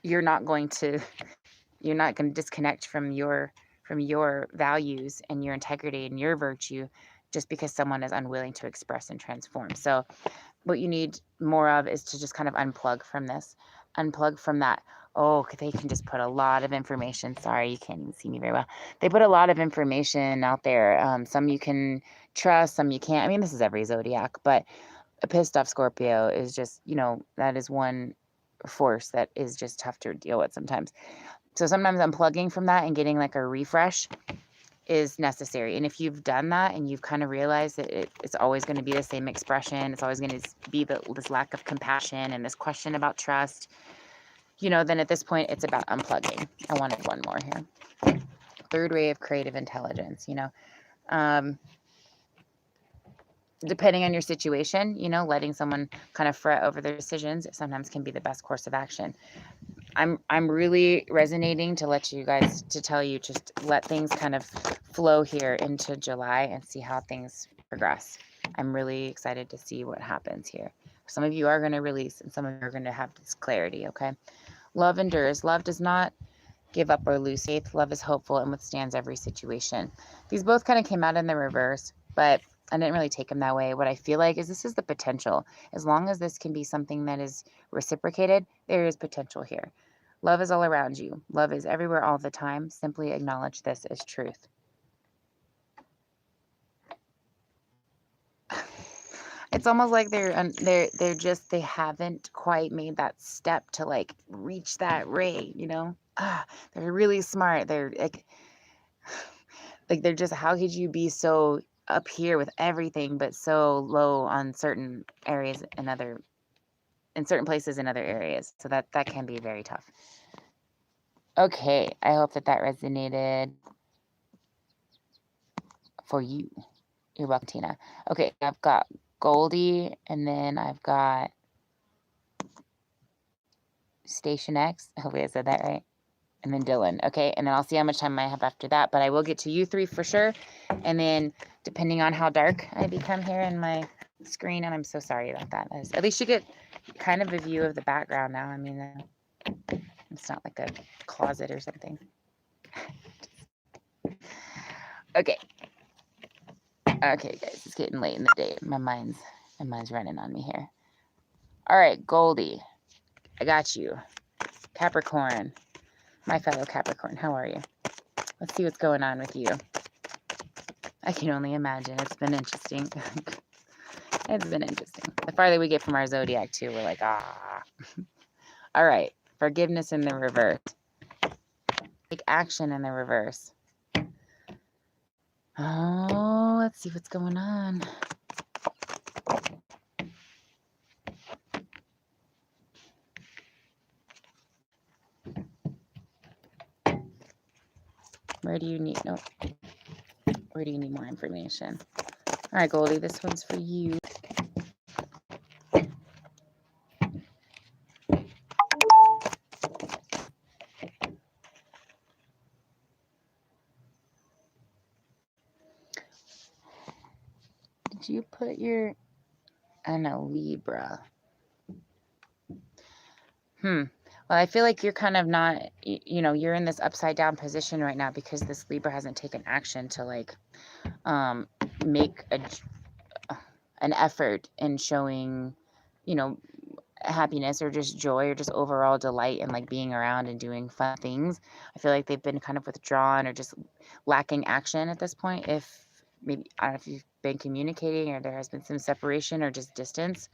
you're not going to disconnect from your values and your integrity and your virtue just because someone is unwilling to express and transform. So what you need more of is to just kind of unplug from that. Oh, they can just put a lot of information. Sorry, you can't even see me very well. They put a lot of information out there. Some you can trust, some you can't. I mean, this is every zodiac, but a pissed off Scorpio is just, you know, that is one force that is just tough to deal with sometimes. So sometimes unplugging from that and getting like a refresh is necessary. And if you've done that and you've kind of realized that it's always going to be the same expression, it's always going to be this lack of compassion and this question about trust, you know, then at this point, it's about unplugging. I wanted one more here. Third ray of creative intelligence, you know. Depending on your situation, you know, letting someone kind of fret over their decisions sometimes can be the best course of action. I'm really resonating to tell you, just let things kind of flow here into July and see how things progress. I'm really excited to see what happens here. Some of you are going to release and some of you are going to have this clarity, okay? Love endures. Love does not give up or lose faith. Love is hopeful and withstands every situation. These both kind of came out in the reverse, but I didn't really take them that way. What I feel like is this is the potential. As long as this can be something that is reciprocated, there is potential here. Love is all around you. Love is everywhere all the time. Simply acknowledge this as truth. It's almost like they haven't quite made that step to like reach that ray, you know? They're really smart. They're like they're just, how could you be so up here with everything but so low on certain areas in certain places in other areas? So that can be very tough. Okay, I hope that resonated for you. You're welcome, Tina. Okay, I've got Goldie, and then I've got Station X. Hopefully I said that right. And then Dylan. Okay, and then I'll see how much time I have after that, but I will get to you three for sure. And then depending on how dark I become here in my screen, and I'm so sorry about that. At least you get kind of a view of the background now. I mean, it's not like a closet or something. Okay. Okay, guys, it's getting late in the day. My mind's running on me here. All right, Goldie, I got you. Capricorn, my fellow Capricorn, how are you? Let's see what's going on with you. I can only imagine. It's been interesting. It's been interesting. The farther we get from our zodiac, too, we're like, ah. All right, forgiveness in the reverse. Take action in the reverse. Oh, let's see what's going on. Where do you need more information? All right, Goldie, this one's for you. Did you put your... I know, Libra. Well, I feel like you're kind of not, you know, you're in this upside down position right now because this Libra hasn't taken action to like make an effort in showing, you know, happiness or just joy or just overall delight in like being around and doing fun things. I feel like they've been kind of withdrawn or just lacking action at this point. If maybe, I don't know if you've been communicating or there has been some separation or just distance.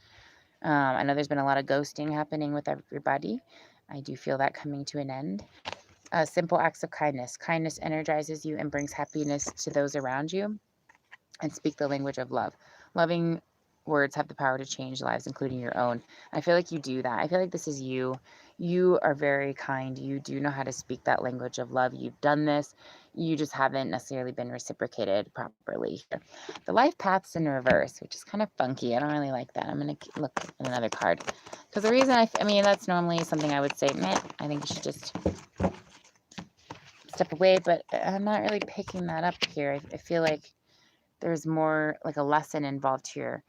I know there's been a lot of ghosting happening with everybody. I do feel that coming to an end. Simple acts of kindness. Kindness energizes you and brings happiness to those around you. And speak the language of love. Loving words have the power to change lives, including your own. I feel like you do that. I feel like this is you. You are very kind. You do know how to speak that language of love. You've done this. You just haven't necessarily been reciprocated properly. The life path's in reverse, which is kind of funky. I don't really like that. I'm going to look at another card. Because the reason I mean, that's normally something I would say, meh, I think you should just step away. But I'm not really picking that up here. I feel like there's more like a lesson involved here.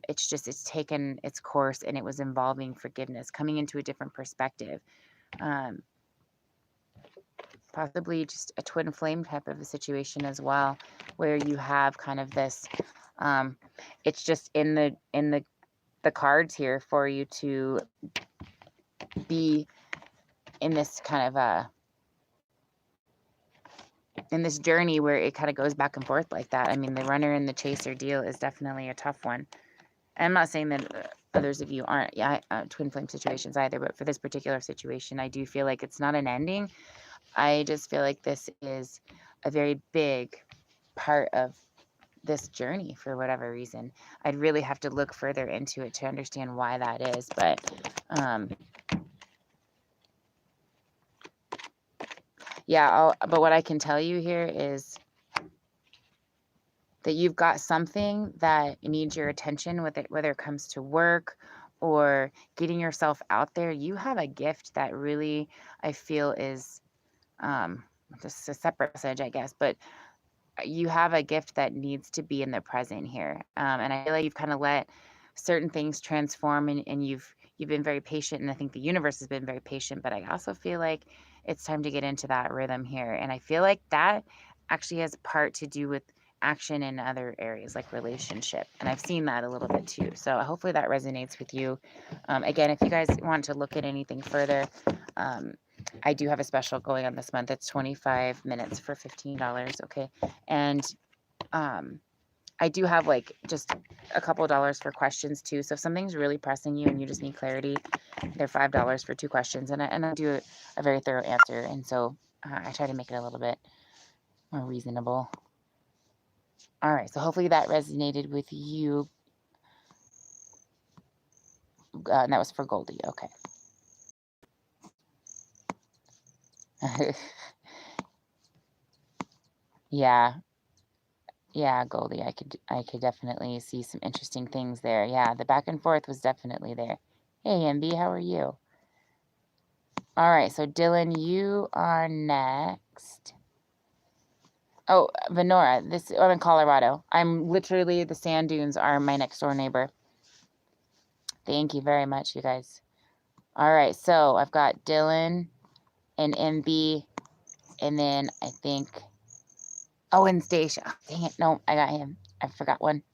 It's taken its course and it was involving forgiveness, coming into a different perspective. Possibly just a twin flame type of a situation as well, where you have kind of this, it's just in the cards here for you to be in this kind of in this journey where it kind of goes back and forth like that. I mean, the runner and the chaser deal is definitely a tough one. I'm not saying that others of you aren't twin flame situations either, but for this particular situation, I do feel like it's not an ending. I just feel like this is a very big part of this journey for whatever reason. I'd really have to look further into it to understand why that is, but Yeah, but what I can tell you here is that you've got something that needs your attention, whether it comes to work or getting yourself out there. You have a gift that really, I feel, is just a separate message, I guess, but you have a gift that needs to be in the present here. And I feel like you've kind of let certain things transform, and you've been very patient, and I think the universe has been very patient, but I also feel like it's time to get into that rhythm here. And I feel like that actually has part to do with action in other areas like relationship. And I've seen that a little bit too. So hopefully that resonates with you. Again, if you guys want to look at anything further, I do have a special going on this month. It's 25 minutes for $15. Okay. And I do have like just a couple dollars for questions too. So if something's really pressing you and you just need clarity, they're $5 for 2 questions. And I do a very thorough answer. And so I try to make it a little bit more reasonable. All right. So hopefully that resonated with you. And that was for Goldie. Okay. Yeah. Yeah, Goldie, I could definitely see some interesting things there. Yeah, the back and forth was definitely there. Hey, MB, how are you? All right, so Dylan, you are next. Oh, Venora, I'm in Colorado. I'm literally, the sand dunes are my next door neighbor. Thank you very much, you guys. All right, so I've got Dylan and MB, and then I think, oh, and Stacia. Oh, dang it, no, I got him. I forgot one.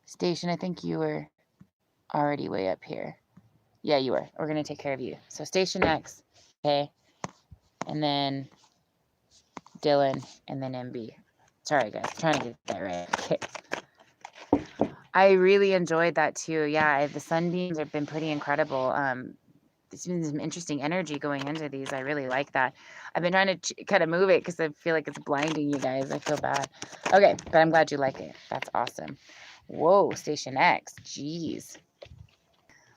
Station, I think you were already way up here. Yeah, you were. We're going to take care of you. So Station X, okay? And then Dylan, and then MB. Sorry, guys. Trying to get that right. Okay. I really enjoyed that too. Yeah, the sunbeams have been pretty incredible. There's been some interesting energy going into these. I really like that. I've been trying to kind of move it because I feel like it's blinding you guys. I feel bad. Okay, but I'm glad you like it. That's awesome. Whoa, Station X. Jeez.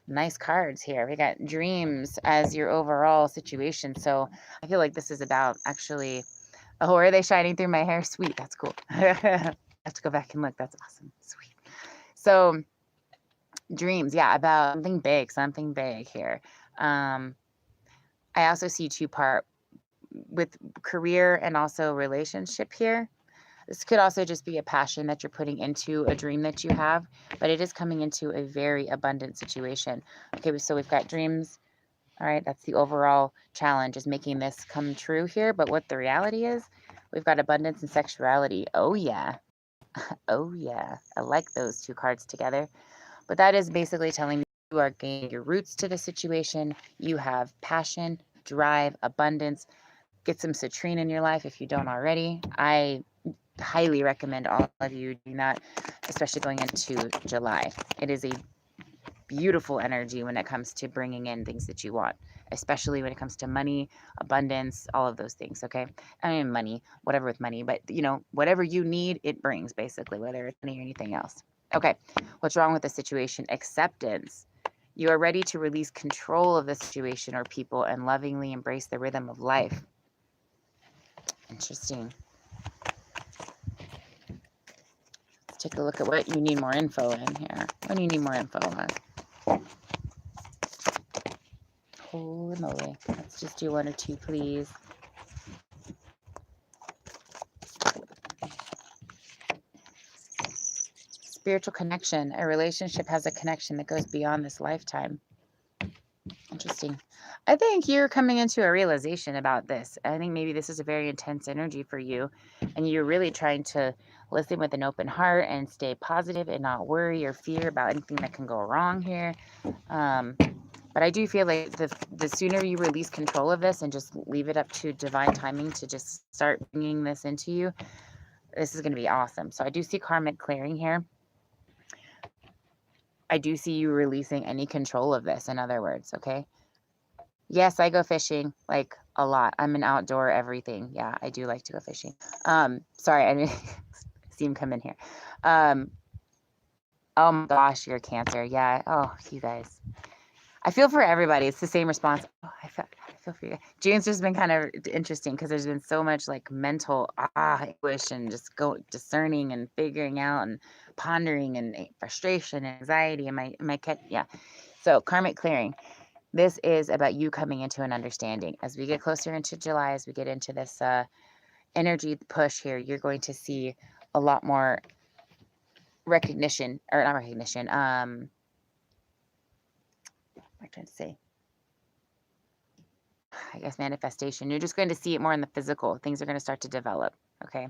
Nice cards here. We got dreams as your overall situation. So I feel like this is about actually, oh, are they shining through my hair? Sweet. That's cool. I have to go back and look. That's awesome. Sweet. So dreams. Yeah. About something big here. I also see 2-part with career and also relationship here. This could also just be a passion that you're putting into a dream that you have, but it is coming into a very abundant situation. Okay, so we've got dreams. All right, that's the overall challenge, is making this come true here. But what the reality is, we've got abundance and sexuality. Oh, yeah. Oh, yeah. I like those 2 cards together. But that is basically telling me you are gaining your roots to the situation. You have passion, drive, abundance. Get some citrine in your life if you don't already. I highly recommend all of you doing that, especially going into July. It is a beautiful energy when it comes to bringing in things that you want, especially when it comes to money, abundance, all of those things. Okay. I mean, money, whatever with money, but whatever you need, it brings, basically, whether it's money or anything else. Okay. What's wrong with the situation? Acceptance. You are ready to release control of the situation or people and lovingly embrace the rhythm of life. Interesting. Let's take a look at what you need more info in here. What do you need more info on? Holy moly. Let's just do 1 or 2, please. Spiritual connection. A relationship has a connection that goes beyond this lifetime. Interesting. I think you're coming into a realization about this. I think maybe this is a very intense energy for you, and you're really trying to listen with an open heart and stay positive and not worry or fear about anything that can go wrong here. But I do feel like the sooner you release control of this and just leave it up to divine timing to just start bringing this into you, this is going to be awesome. So I do see karmic clearing here. I do see you releasing any control of this, in other words, okay? Yes, I go fishing, like, a lot. I'm an outdoor everything. Yeah, I do like to go fishing. Sorry, I didn't see him come in here. Oh my gosh, you're a Cancer. Yeah. Oh, you guys. I feel for everybody. It's the same response. Oh, I feel feel free. June's just been kind of interesting because there's been so much like mental anguish and just discerning and figuring out and pondering and frustration and anxiety. Yeah. So karmic clearing. This is about you coming into an understanding. As we get closer into July, as we get into this energy push here, you're going to see a lot more recognition, or not recognition. What am I trying to say? I guess manifestation. You're just going to see it more in the physical. Things are going to start to develop. Okay.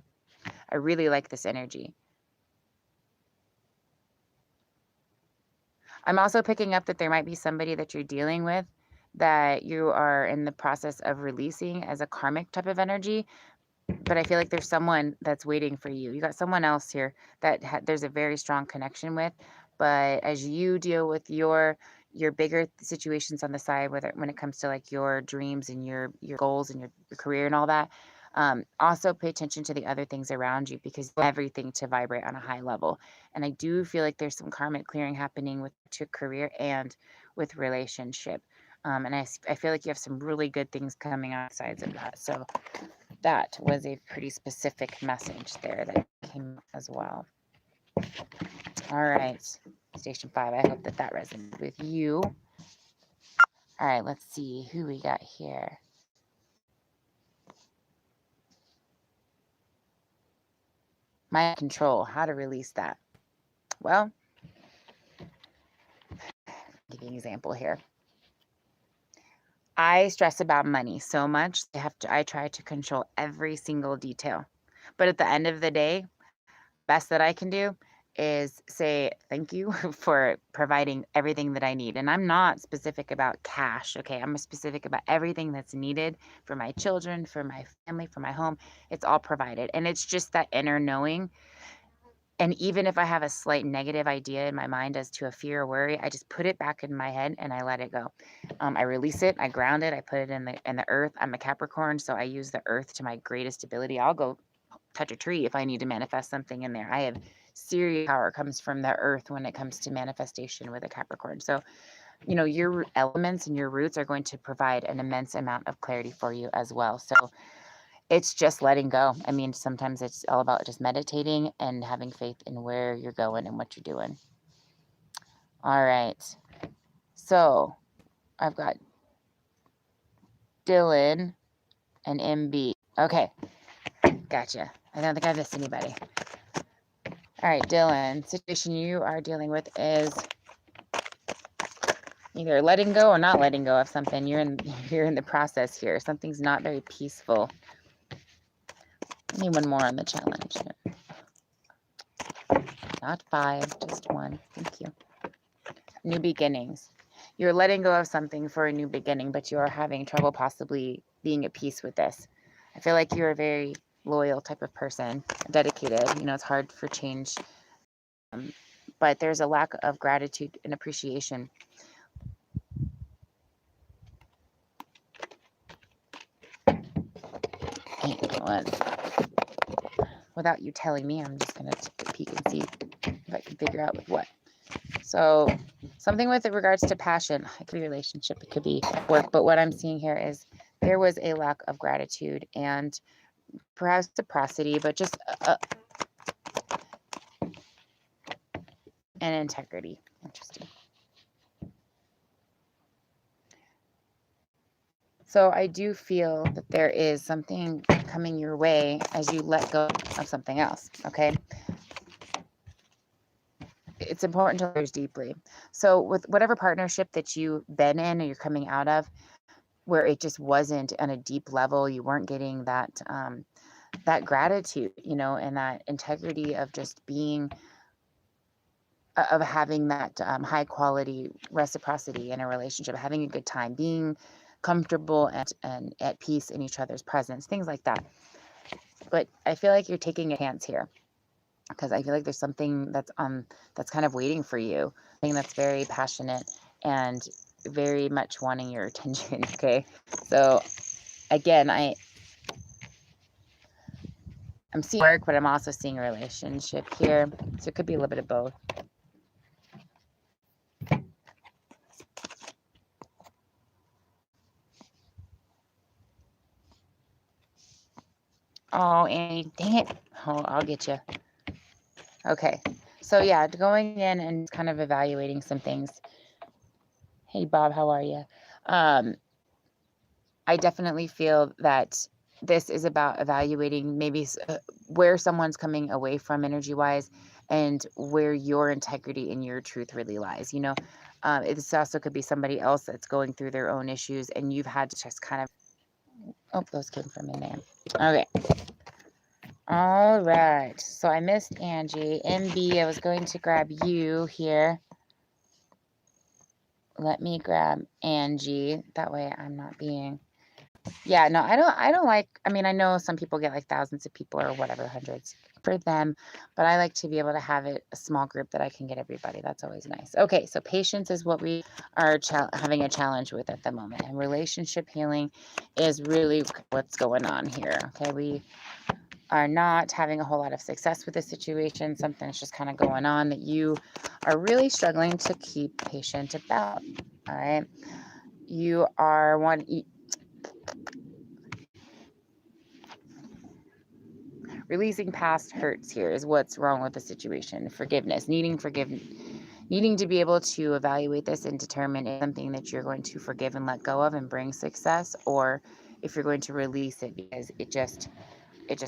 I really like this energy. I'm also picking up that there might be somebody that you're dealing with that you are in the process of releasing as a karmic type of energy. But I feel like there's someone that's waiting for you. You got someone else here that there's a very strong connection with. But as you deal with your bigger situations on the side, whether when it comes to like your dreams and your goals and your career and all that, also pay attention to the other things around you, because you have everything to vibrate on a high level. And I do feel like there's some karmic clearing happening with your career and with relationship. And I feel like you have some really good things coming out sides of that. So that was a pretty specific message there that came as well. All right, Station 5, I hope that resonated with you. All right, let's see who we got here. Mind control, how to release that. Well, I'll give you an example here. I stress about money so much, I try to control every single detail. But at the end of the day, best that I can do is say thank you for providing everything that I need. And I'm not specific about cash, okay? I'm specific about everything that's needed for my children, for my family, for my home. It's all provided. And it's just that inner knowing. And even if I have a slight negative idea in my mind as to a fear or worry, I just put it back in my head and I let it go. I release it, I ground it, I put it in the earth. I'm a Capricorn, so I use the earth to my greatest ability. I'll go touch a tree if I need to manifest something in there. I have serious power comes from the earth when it comes to manifestation with a Capricorn. So, your elements and your roots are going to provide an immense amount of clarity for you as well. So it's just letting go. I mean, sometimes it's all about just meditating and having faith in where you're going and what you're doing. All right. So I've got Dylan and MB. Okay. Gotcha. I don't think I missed anybody. All right, Dylan, situation you are dealing with is either letting go or not letting go of something. You're in the process here. Something's not very peaceful. I need one more on the challenge. Not 5, just 1. Thank you. New beginnings. You're letting go of something for a new beginning, but you are having trouble possibly being at peace with this. I feel like you're a very loyal type of person, dedicated. It's hard for change, but there's a lack of gratitude and appreciation. Without you telling me, I'm just going to take a peek and see if I can figure out what. So something with regards to passion, it could be relationship, it could be work, but what I'm seeing here is there was a lack of gratitude and perhaps reciprocity, but just and integrity. Interesting. So I do feel that there is something coming your way as you let go of something else, okay? It's important to learn deeply. So with whatever partnership that you've been in or you're coming out of, where it just wasn't on a deep level, you weren't getting that that gratitude, and that integrity of just being, of having that high quality reciprocity in a relationship, having a good time, being comfortable and at peace in each other's presence, things like that. But I feel like you're taking a chance here, because I feel like there's something that's kind of waiting for you, something that's very passionate and very much wanting your attention. Okay, so again, I'm seeing work, but I'm also seeing a relationship here, so it could be a little bit of both. Oh, Annie, dang it. Oh, I'll get you. Okay. So yeah, going in and kind of evaluating some things. Hey, Bob, how are you? I definitely feel that this is about evaluating maybe where someone's coming away from energy-wise and where your integrity and your truth really lies. You know, this also could be somebody else that's going through their own issues and you've had to just kind of, oh, those came from in there. Okay. All right. So I missed Angie. MB, I was going to grab you here. Let me grab Angie. That way I'm not being... Yeah, no, I don't like, I mean, I know some people get like thousands of people or whatever, hundreds for them, but I like to be able to have it a small group that I can get everybody. That's always nice. Okay, so patience is what we are having a challenge with at the moment, and relationship healing is really what's going on here. Okay, we are not having a whole lot of success with this situation. Something's just kind of going on that you are really struggling to keep patient about. All right, you are releasing past hurts here is what's wrong with the situation. Forgiveness, needing to be able to evaluate this and determine if something that you're going to forgive and let go of and bring success, or if you're going to release it because it just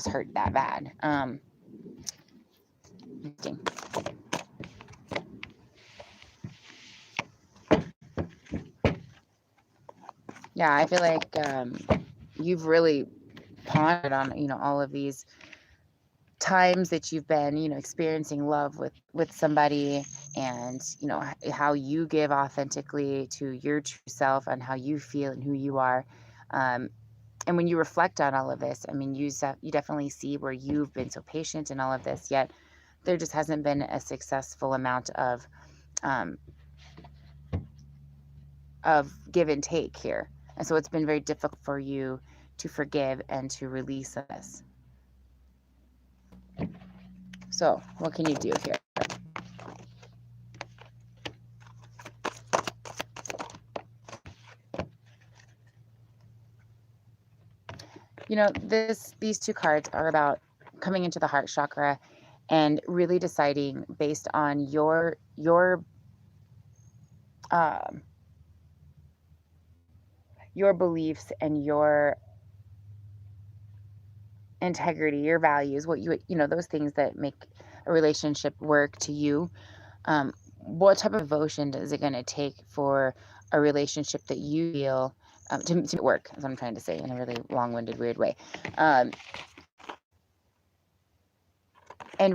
hurt that bad. Yeah, I feel like you've really pondered on, you know, all of these times that you've been, you know, experiencing love with somebody, and you know how you give authentically to your true self and how you feel and who you are. And when you reflect on all of this, I mean, you definitely see where you've been so patient in all of this, yet there just hasn't been a successful amount of give and take here. And so it's been very difficult for you to forgive and to release this. So what can you do here? You know, these two cards are about coming into the heart chakra and really deciding based on your beliefs and your integrity, your values, what you know, those things that make a relationship work to you. What type of devotion is it going to take for a relationship that you feel to work, as I'm trying to say in a really long-winded, weird way. And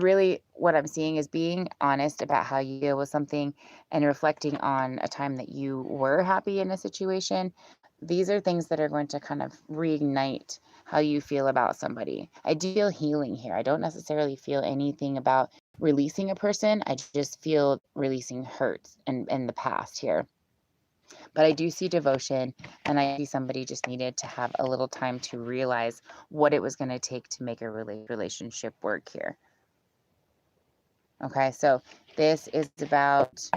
really what I'm seeing is being honest about how you deal with something and reflecting on a time that you were happy in a situation. These are things that are going to kind of reignite how you feel about somebody. I do feel healing here. I don't necessarily feel anything about releasing a person. I just feel releasing hurt in the past here. But I do see devotion, and I see somebody just needed to have a little time to realize what it was going to take to make a relationship work here. Okay, so this is about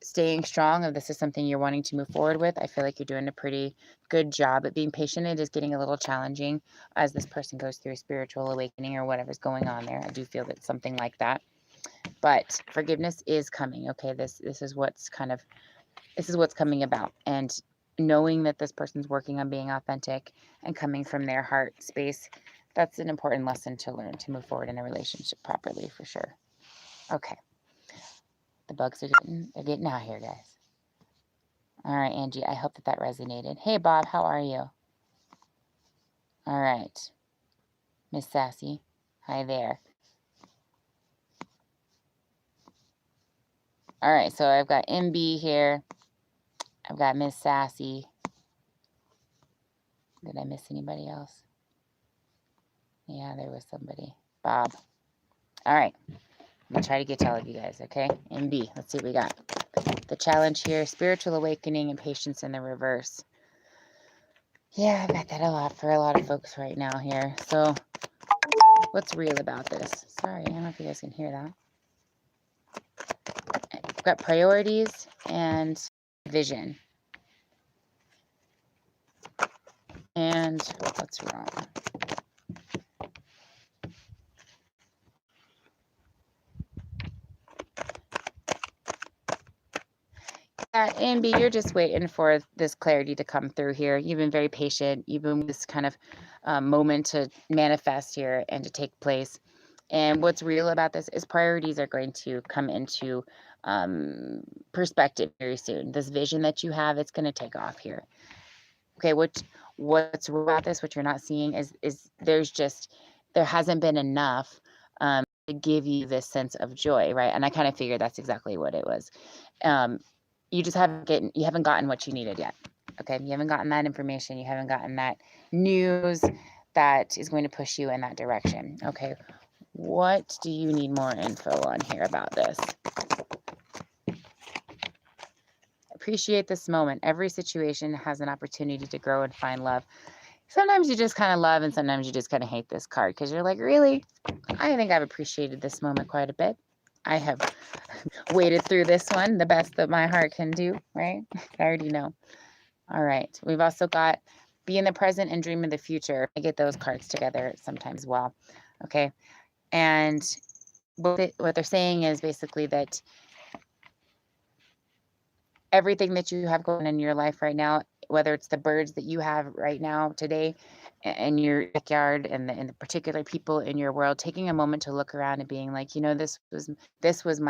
staying strong. If this is something you're wanting to move forward with, I feel like you're doing a pretty good job at being patient. It is getting a little challenging as this person goes through a spiritual awakening or whatever's going on there. I do feel that something like that. But forgiveness is coming. Okay, this is what's coming about. And knowing that this person's working on being authentic and coming from their heart space, that's an important lesson to learn to move forward in a relationship properly, for sure. Okay. The bugs are getting out here, guys. All right, Angie, I hope that resonated. Hey, Bob, how are you? All right. Miss Sassy, hi there. All right, so I've got MB here. I've got Miss Sassy. Did I miss anybody else? Yeah, there was somebody. Bob. All right. I'm going to try to get to all of you guys, okay? MB, let's see what we got. The challenge here, spiritual awakening and patience in the reverse. Yeah, I got that a lot for a lot of folks right now here. So what's real about this? Sorry, I don't know if you guys can hear that. I've got priorities and vision. And what's wrong? Yeah, and B, you're just waiting for this clarity to come through here. You've been very patient. You've been this kind of moment to manifest here and to take place. And what's real about this is priorities are going to come into perspective very soon. This vision that you have, it's going to take off here. Okay, what's real about this, what you're not seeing is there hasn't been enough to give you this sense of joy, right? And I kind of figured that's exactly what it was. You just you haven't gotten what you needed yet. Okay, you haven't gotten that information. You haven't gotten that news that is going to push you in that direction. Okay, what do you need more info on here about this? Appreciate this moment. Every situation has an opportunity to grow and find love. Sometimes you just kind of love and sometimes you just kind of hate this card because you're like, really? I think I've appreciated this moment quite a bit. I have waded through this one the best that my heart can do, right? I already know. All right. We've also got be in the present and dream of the future. I get those cards together sometimes well. Okay. And what they're saying is basically that everything that you have going on in your life right now, whether it's the birds that you have right now today in your backyard and the particular people in your world, taking a moment to look around and being like, you know, these were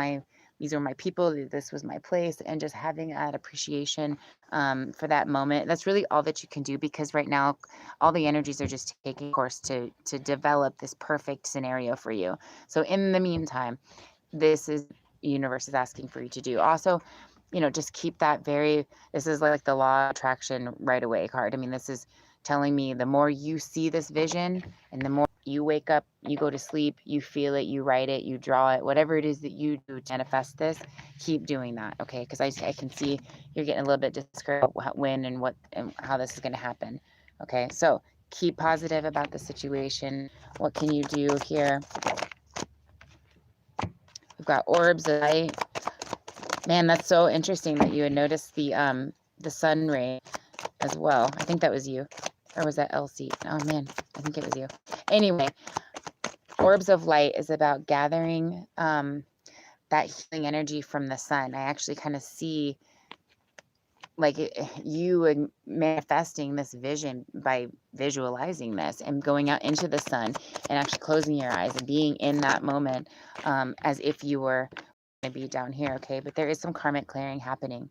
my people, this was my place, and just having that appreciation for that moment. That's really all that you can do, because right now all the energies are just taking course to develop this perfect scenario for you. So in the meantime, this is universe is asking for you to do. Also, you know, just keep that this is like the law of attraction right away card. I mean, this is telling me the more you see this vision and the more you wake up, you go to sleep, you feel it, you write it, you draw it, whatever it is that you do to manifest this, keep doing that. Okay. Because I can see you're getting a little bit discouraged when and what and how this is going to happen. Okay. So keep positive about the situation. What can you do here? We've got orbs of light. Man, that's so interesting that you had noticed the sun ray as well. I think that was you. Or was that Elsie? Oh man, I think it was you. Anyway, orbs of light is about gathering that healing energy from the sun. I actually kind of see like you manifesting this vision by visualizing this and going out into the sun and actually closing your eyes and being in that moment as if you were going to be down here. Okay, but there is some karmic clearing happening.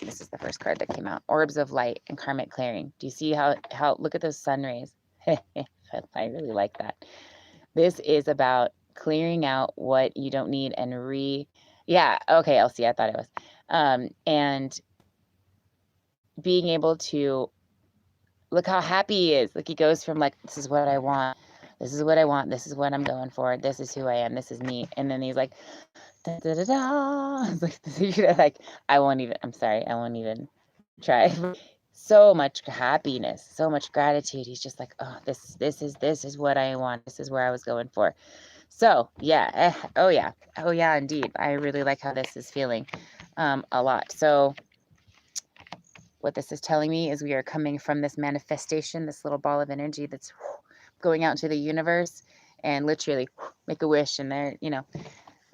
This is the first card that came out. Orbs of light and karmic clearing. Do you see how look at those sun rays? I really like that. This is about clearing out what you don't need and yeah, okay, Elsie, I thought it was. And being able to look how happy he is. Like he goes from like, this is what I want. This is what I want. This is what I'm going for. This is who I am. This is me. And then he's like, da, da, da, da. Like, I won't even try. So much happiness, so much gratitude. He's just like, oh, this is what I want. This is where I was going for. So yeah, oh yeah, indeed. I really like how this is feeling a lot. So what this is telling me is we are coming from this manifestation, this little ball of energy that's going out into the universe, and literally make a wish, and there, you know,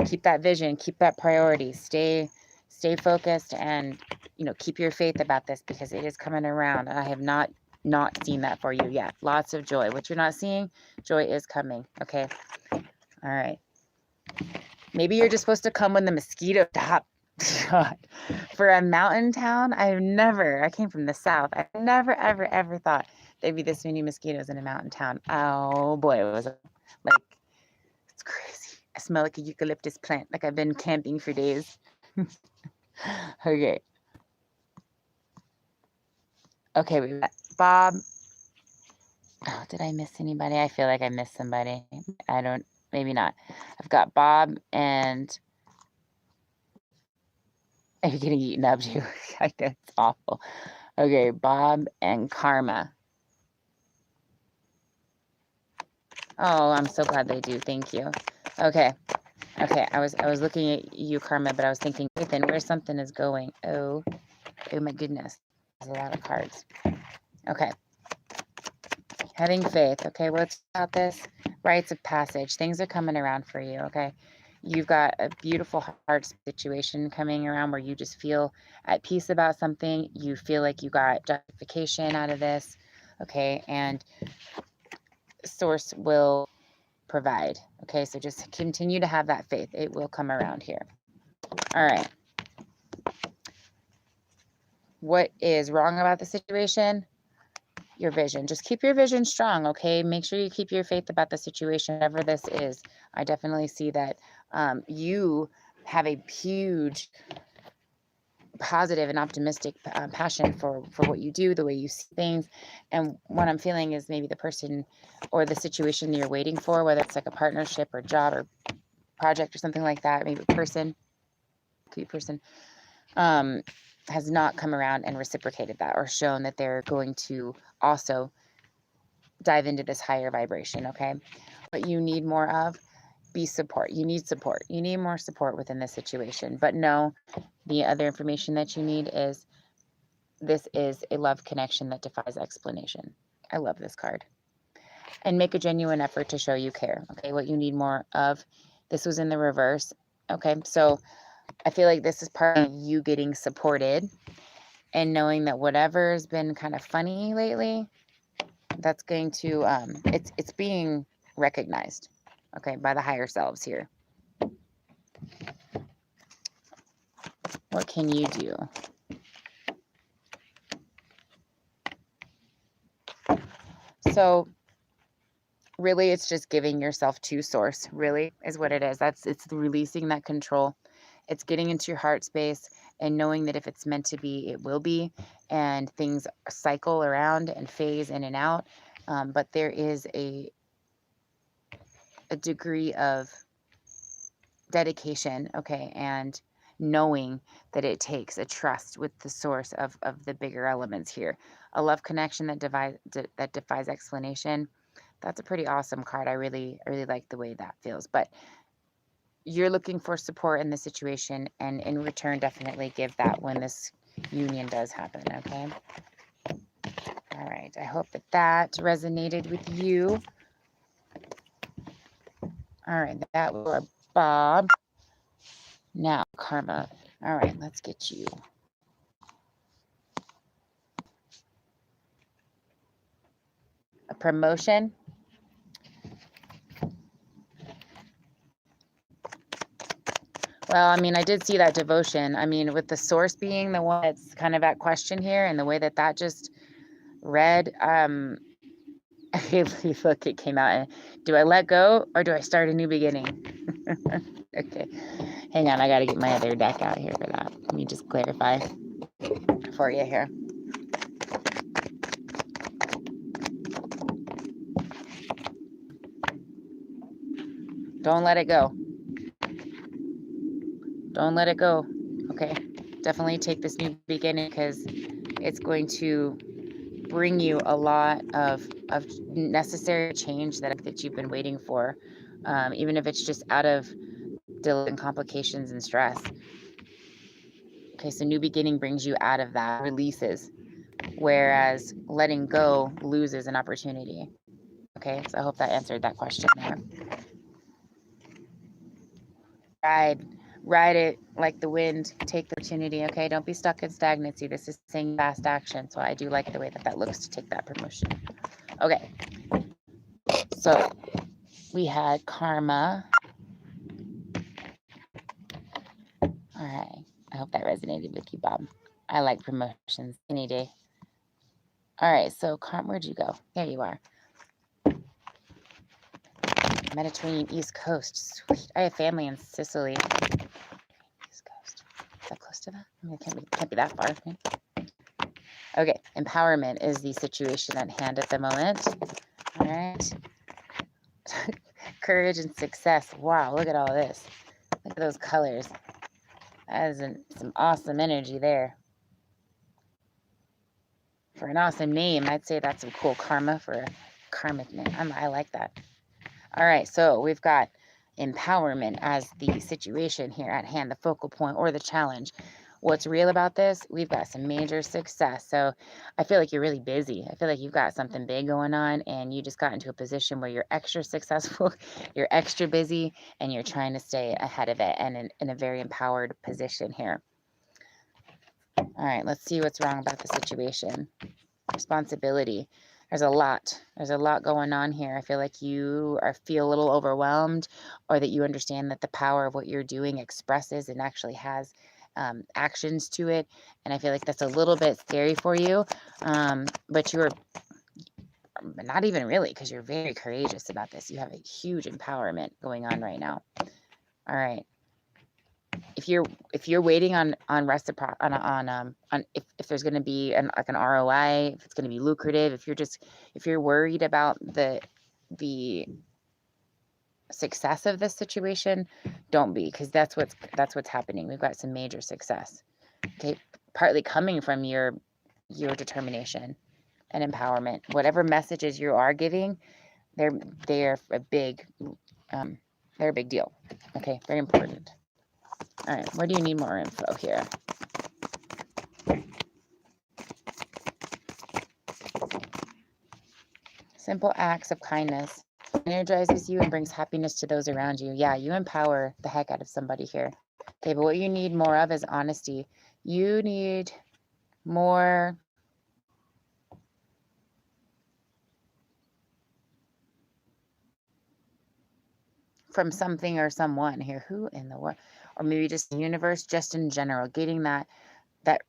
keep that vision, keep that priority, stay focused, and you know, keep your faith about this, because it is coming around. I have not seen that for you yet. Lots of joy. What you're not seeing, joy is coming. Okay. All right. Maybe you're just supposed to come when the mosquito stop. God. For a mountain town, I came from the south. I never, ever, ever thought there'd be this many mosquitoes in a mountain town. Oh boy, it was like, it's crazy. I smell like a eucalyptus plant, like I've been camping for days. Okay. Okay, we've got Bob. Oh, did I miss anybody? I feel like I missed somebody. Maybe not. I've got Bob and... Are you getting eaten up too? I know, it's awful. Okay, Bob and Karma. Oh, I'm so glad they do. Thank you. Okay. I was looking at you, Karma, but I was thinking, Nathan, where something is going. Oh my goodness. There's a lot of cards. Okay. Having faith. Okay, what's about this? Rites of passage. Things are coming around for you. Okay. You've got a beautiful heart situation coming around where you just feel at peace about something. You feel like you got justification out of this. Okay. And source will provide. Okay. So just continue to have that faith. It will come around here. All right. What is wrong about the situation? Your vision. Just keep your vision strong, okay? Make sure you keep your faith about the situation, whatever this is. I definitely see that you have a huge positive and optimistic passion for what you do, the way you see things. And what I'm feeling is maybe the person or the situation that you're waiting for, whether it's like a partnership or job or project or something like that, maybe a person, could be a person, has not come around and reciprocated that or shown that they're going to also dive into this higher vibration. Okay. What you need more of, be support. You need support. You need more support within this situation. But no, the other information that you need is this is a love connection that defies explanation. I love this card. And make a genuine effort to show you care. Okay. What you need more of. This was in the reverse. Okay. So I feel like this is part of you getting supported and knowing that whatever has been kind of funny lately, that's going to it's being recognized, okay, by the higher selves here. What can you do? So really it's just giving yourself to source, really is what it is. It's releasing that control. It's getting into your heart space and knowing that if it's meant to be, it will be, and things cycle around and phase in and out. But there is a degree of dedication, okay, and knowing that it takes a trust with the source of the bigger elements here. A love connection that defies explanation. That's a pretty awesome card. I really like the way that feels. But you're looking for support in the situation, and in return, definitely give that when this union does happen, okay? All right. I hope that resonated with you. All right. That was Bob. Now, Karma. All right, let's get you. A promotion. Well, I mean, I did see that devotion. I mean, with the source being the one that's kind of at question here, and the way that just read, look, it came out. Do I let go or do I start a new beginning? Okay, hang on. I got to get my other deck out here for that. Let me just clarify for you here. Don't let it go. Don't let it go. Okay, definitely take this new beginning because it's going to bring you a lot of necessary change that you've been waiting for, even if it's just out of delay and complications and stress. Okay, so new beginning brings you out of that, releases, whereas letting go loses an opportunity. Okay, so I hope that answered that question there. Ride it like the wind, take the opportunity, okay? Don't be stuck in stagnancy. This is saying fast action, so I do like the way that looks to take that promotion. Okay, so we had Karma. All right, I hope that resonated with you, Bob. I like promotions any day. All right, so Karma, where'd you go? There you are. Mediterranean East Coast, sweet. I have family in Sicily. East Coast, is that close to that? I mean, it can't be that far. Right? Okay, empowerment is the situation at hand at the moment. All right. Courage and success. Wow, look at all this. Look at those colors. That is some awesome energy there. For an awesome name, I'd say that's some cool karma for a karmic name. I like that. All right, so we've got empowerment as the situation here at hand, the focal point or the challenge. What's real about this? We've got some major success. So I feel like you're really busy. I feel like you've got something big going on and you just got into a position where you're extra successful, you're extra busy, and you're trying to stay ahead of it and in a very empowered position here. All right, let's see what's wrong about the situation. Responsibility. There's a lot going on here. I feel like you feel a little overwhelmed, or that you understand that the power of what you're doing expresses and actually has actions to it. And I feel like that's a little bit scary for you. But you're not even really, because you're very courageous about this. You have a huge empowerment going on right now. All right. If you're waiting on reciprocity, on if there's going to be like an ROI, if it's going to be lucrative, if you're worried about the success of this situation, don't be, because that's what's happening. We've got some major success. Okay, partly coming from your determination and empowerment. Whatever messages you are giving, they're a big deal. Okay, very important. All right, where do you need more info here? Simple acts of kindness energizes you and brings happiness to those around you. Yeah, you empower the heck out of somebody here. Okay, but what you need more of is honesty. You need more from something or someone here. Who in the world? Or maybe just the universe, just in general, getting that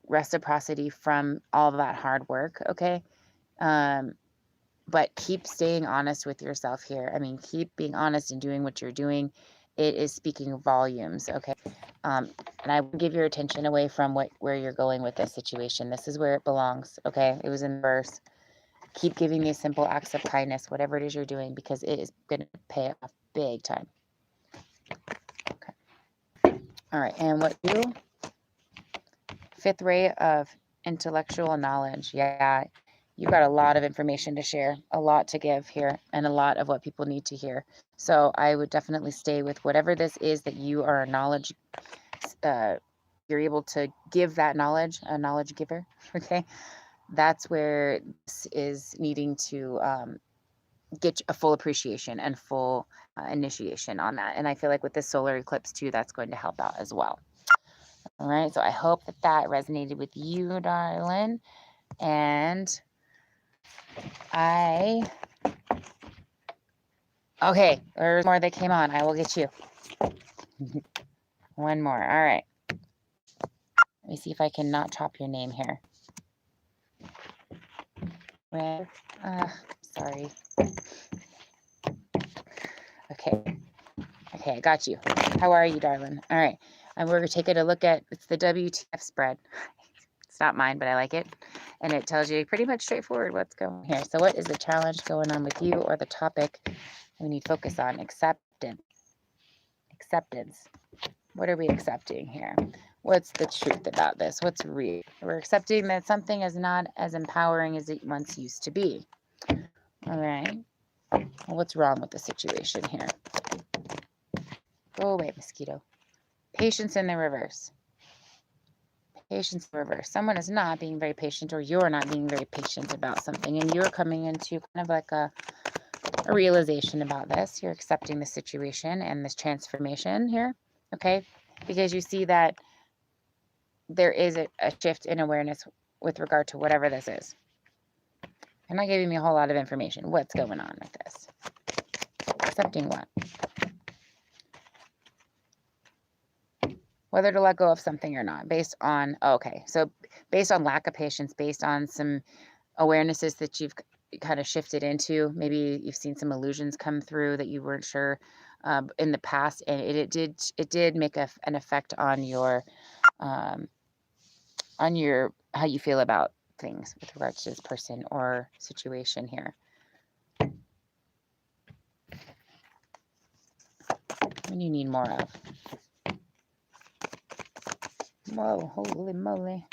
reciprocity from all of that hard work, okay? But keep staying honest with yourself here. I mean, keep being honest and doing what you're doing. It is speaking volumes, okay? And I would give your attention away from where you're going with this situation. This is where it belongs, okay? It was in the verse. Keep giving these simple acts of kindness, whatever it is you're doing, because it is going to pay off big time. Okay. All right, and what you? Fifth ray of intellectual knowledge. Yeah, you've got a lot of information to share, a lot to give here, and a lot of what people need to hear. So I would definitely stay with whatever this is that you are a knowledge, you're able to give that knowledge, a knowledge giver, okay? That's where this is needing to get a full appreciation and full initiation on that. And I feel like with this solar eclipse too, that's going to help out as well. All right, so I hope that resonated with you, darling. And okay, there's more that came on. I will get you. One more. All right. Let me see if I can not chop your name here. Red. Sorry. Okay, I got you. How are you, darling? All right. And we're taking a look at, it's the WTF spread. It's not mine, but I like it. And it tells you pretty much straightforward what's going on here. So what is the challenge going on with you, or the topic we need to focus on? Acceptance. What are we accepting here? What's the truth about this? What's real? We're accepting that something is not as empowering as it once used to be. All right. Well, what's wrong with the situation here? Go away, mosquito. Patience in the reverse. Patience in reverse. Someone is not being very patient, or you're not being very patient about something, and you're coming into kind of like a realization about this. You're accepting the situation and this transformation here, okay? Because you see that there is a shift in awareness with regard to whatever this is. You're not giving me a whole lot of information. What's going on with this? Accepting what? Whether to let go of something or not, based on, okay, so based on lack of patience, based on some awarenesses that you've kind of shifted into. Maybe you've seen some illusions come through that you weren't sure in the past, and it did make an effect on your how you feel about things with regards to this person or situation here. What do you need more of? Whoa, holy moly.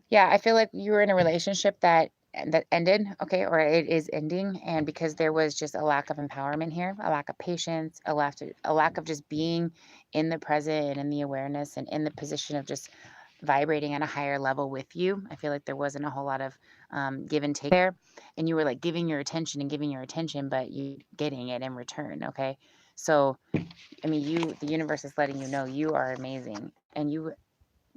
Yeah, I feel like you were in a relationship that and that ended, okay, or it is ending, and because there was just a lack of empowerment here, a lack of patience, a lack of just being in the present and in the awareness and in the position of just vibrating at a higher level with you. I feel like there wasn't a whole lot of give and take there, and you were like giving your attention and giving your attention, but you getting it in return. Okay, so I mean, the universe is letting you know you are amazing and you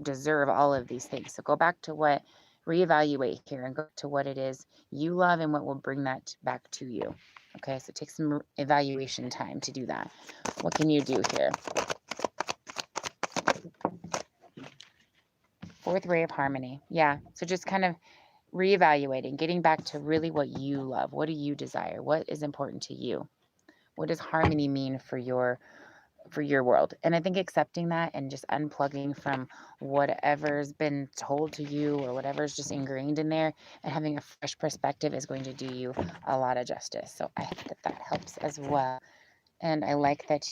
deserve all of these things. So go back to reevaluate here and go to what it is you love and what will bring that back to you. Okay, so take some evaluation time to do that. What can you do here? Fourth ray of harmony. Yeah, so just kind of reevaluating, getting back to really what you love. What do you desire? What is important to you? What does harmony mean for your world? And I think accepting that and just unplugging from whatever's been told to you or whatever's just ingrained in there and having a fresh perspective is going to do you a lot of justice. So I hope that helps as well. And I like that,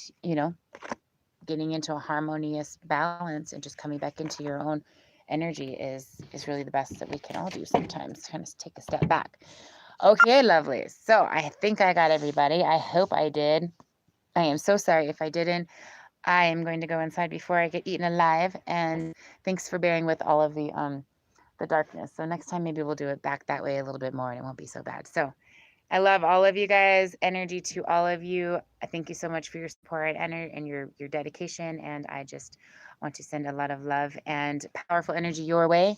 getting into a harmonious balance and just coming back into your own energy is really the best that we can all do sometimes. Kind of take a step back. Okay, lovely. So I think I got everybody. I hope I did. I am so sorry if I didn't. I am going to go inside before I get eaten alive. And thanks for bearing with all of the darkness. So next time maybe we'll do it back that way a little bit more and it won't be so bad. So I love all of you guys. Energy to all of you. I thank you so much for your support and your dedication. And I just want to send a lot of love and powerful energy your way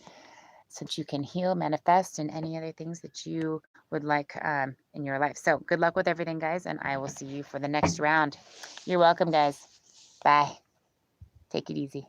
so that you can heal, manifest, and any other things that you would like in your life. So good luck with everything, guys, and I will see you for the next round. You're welcome, guys. Bye. Take it easy.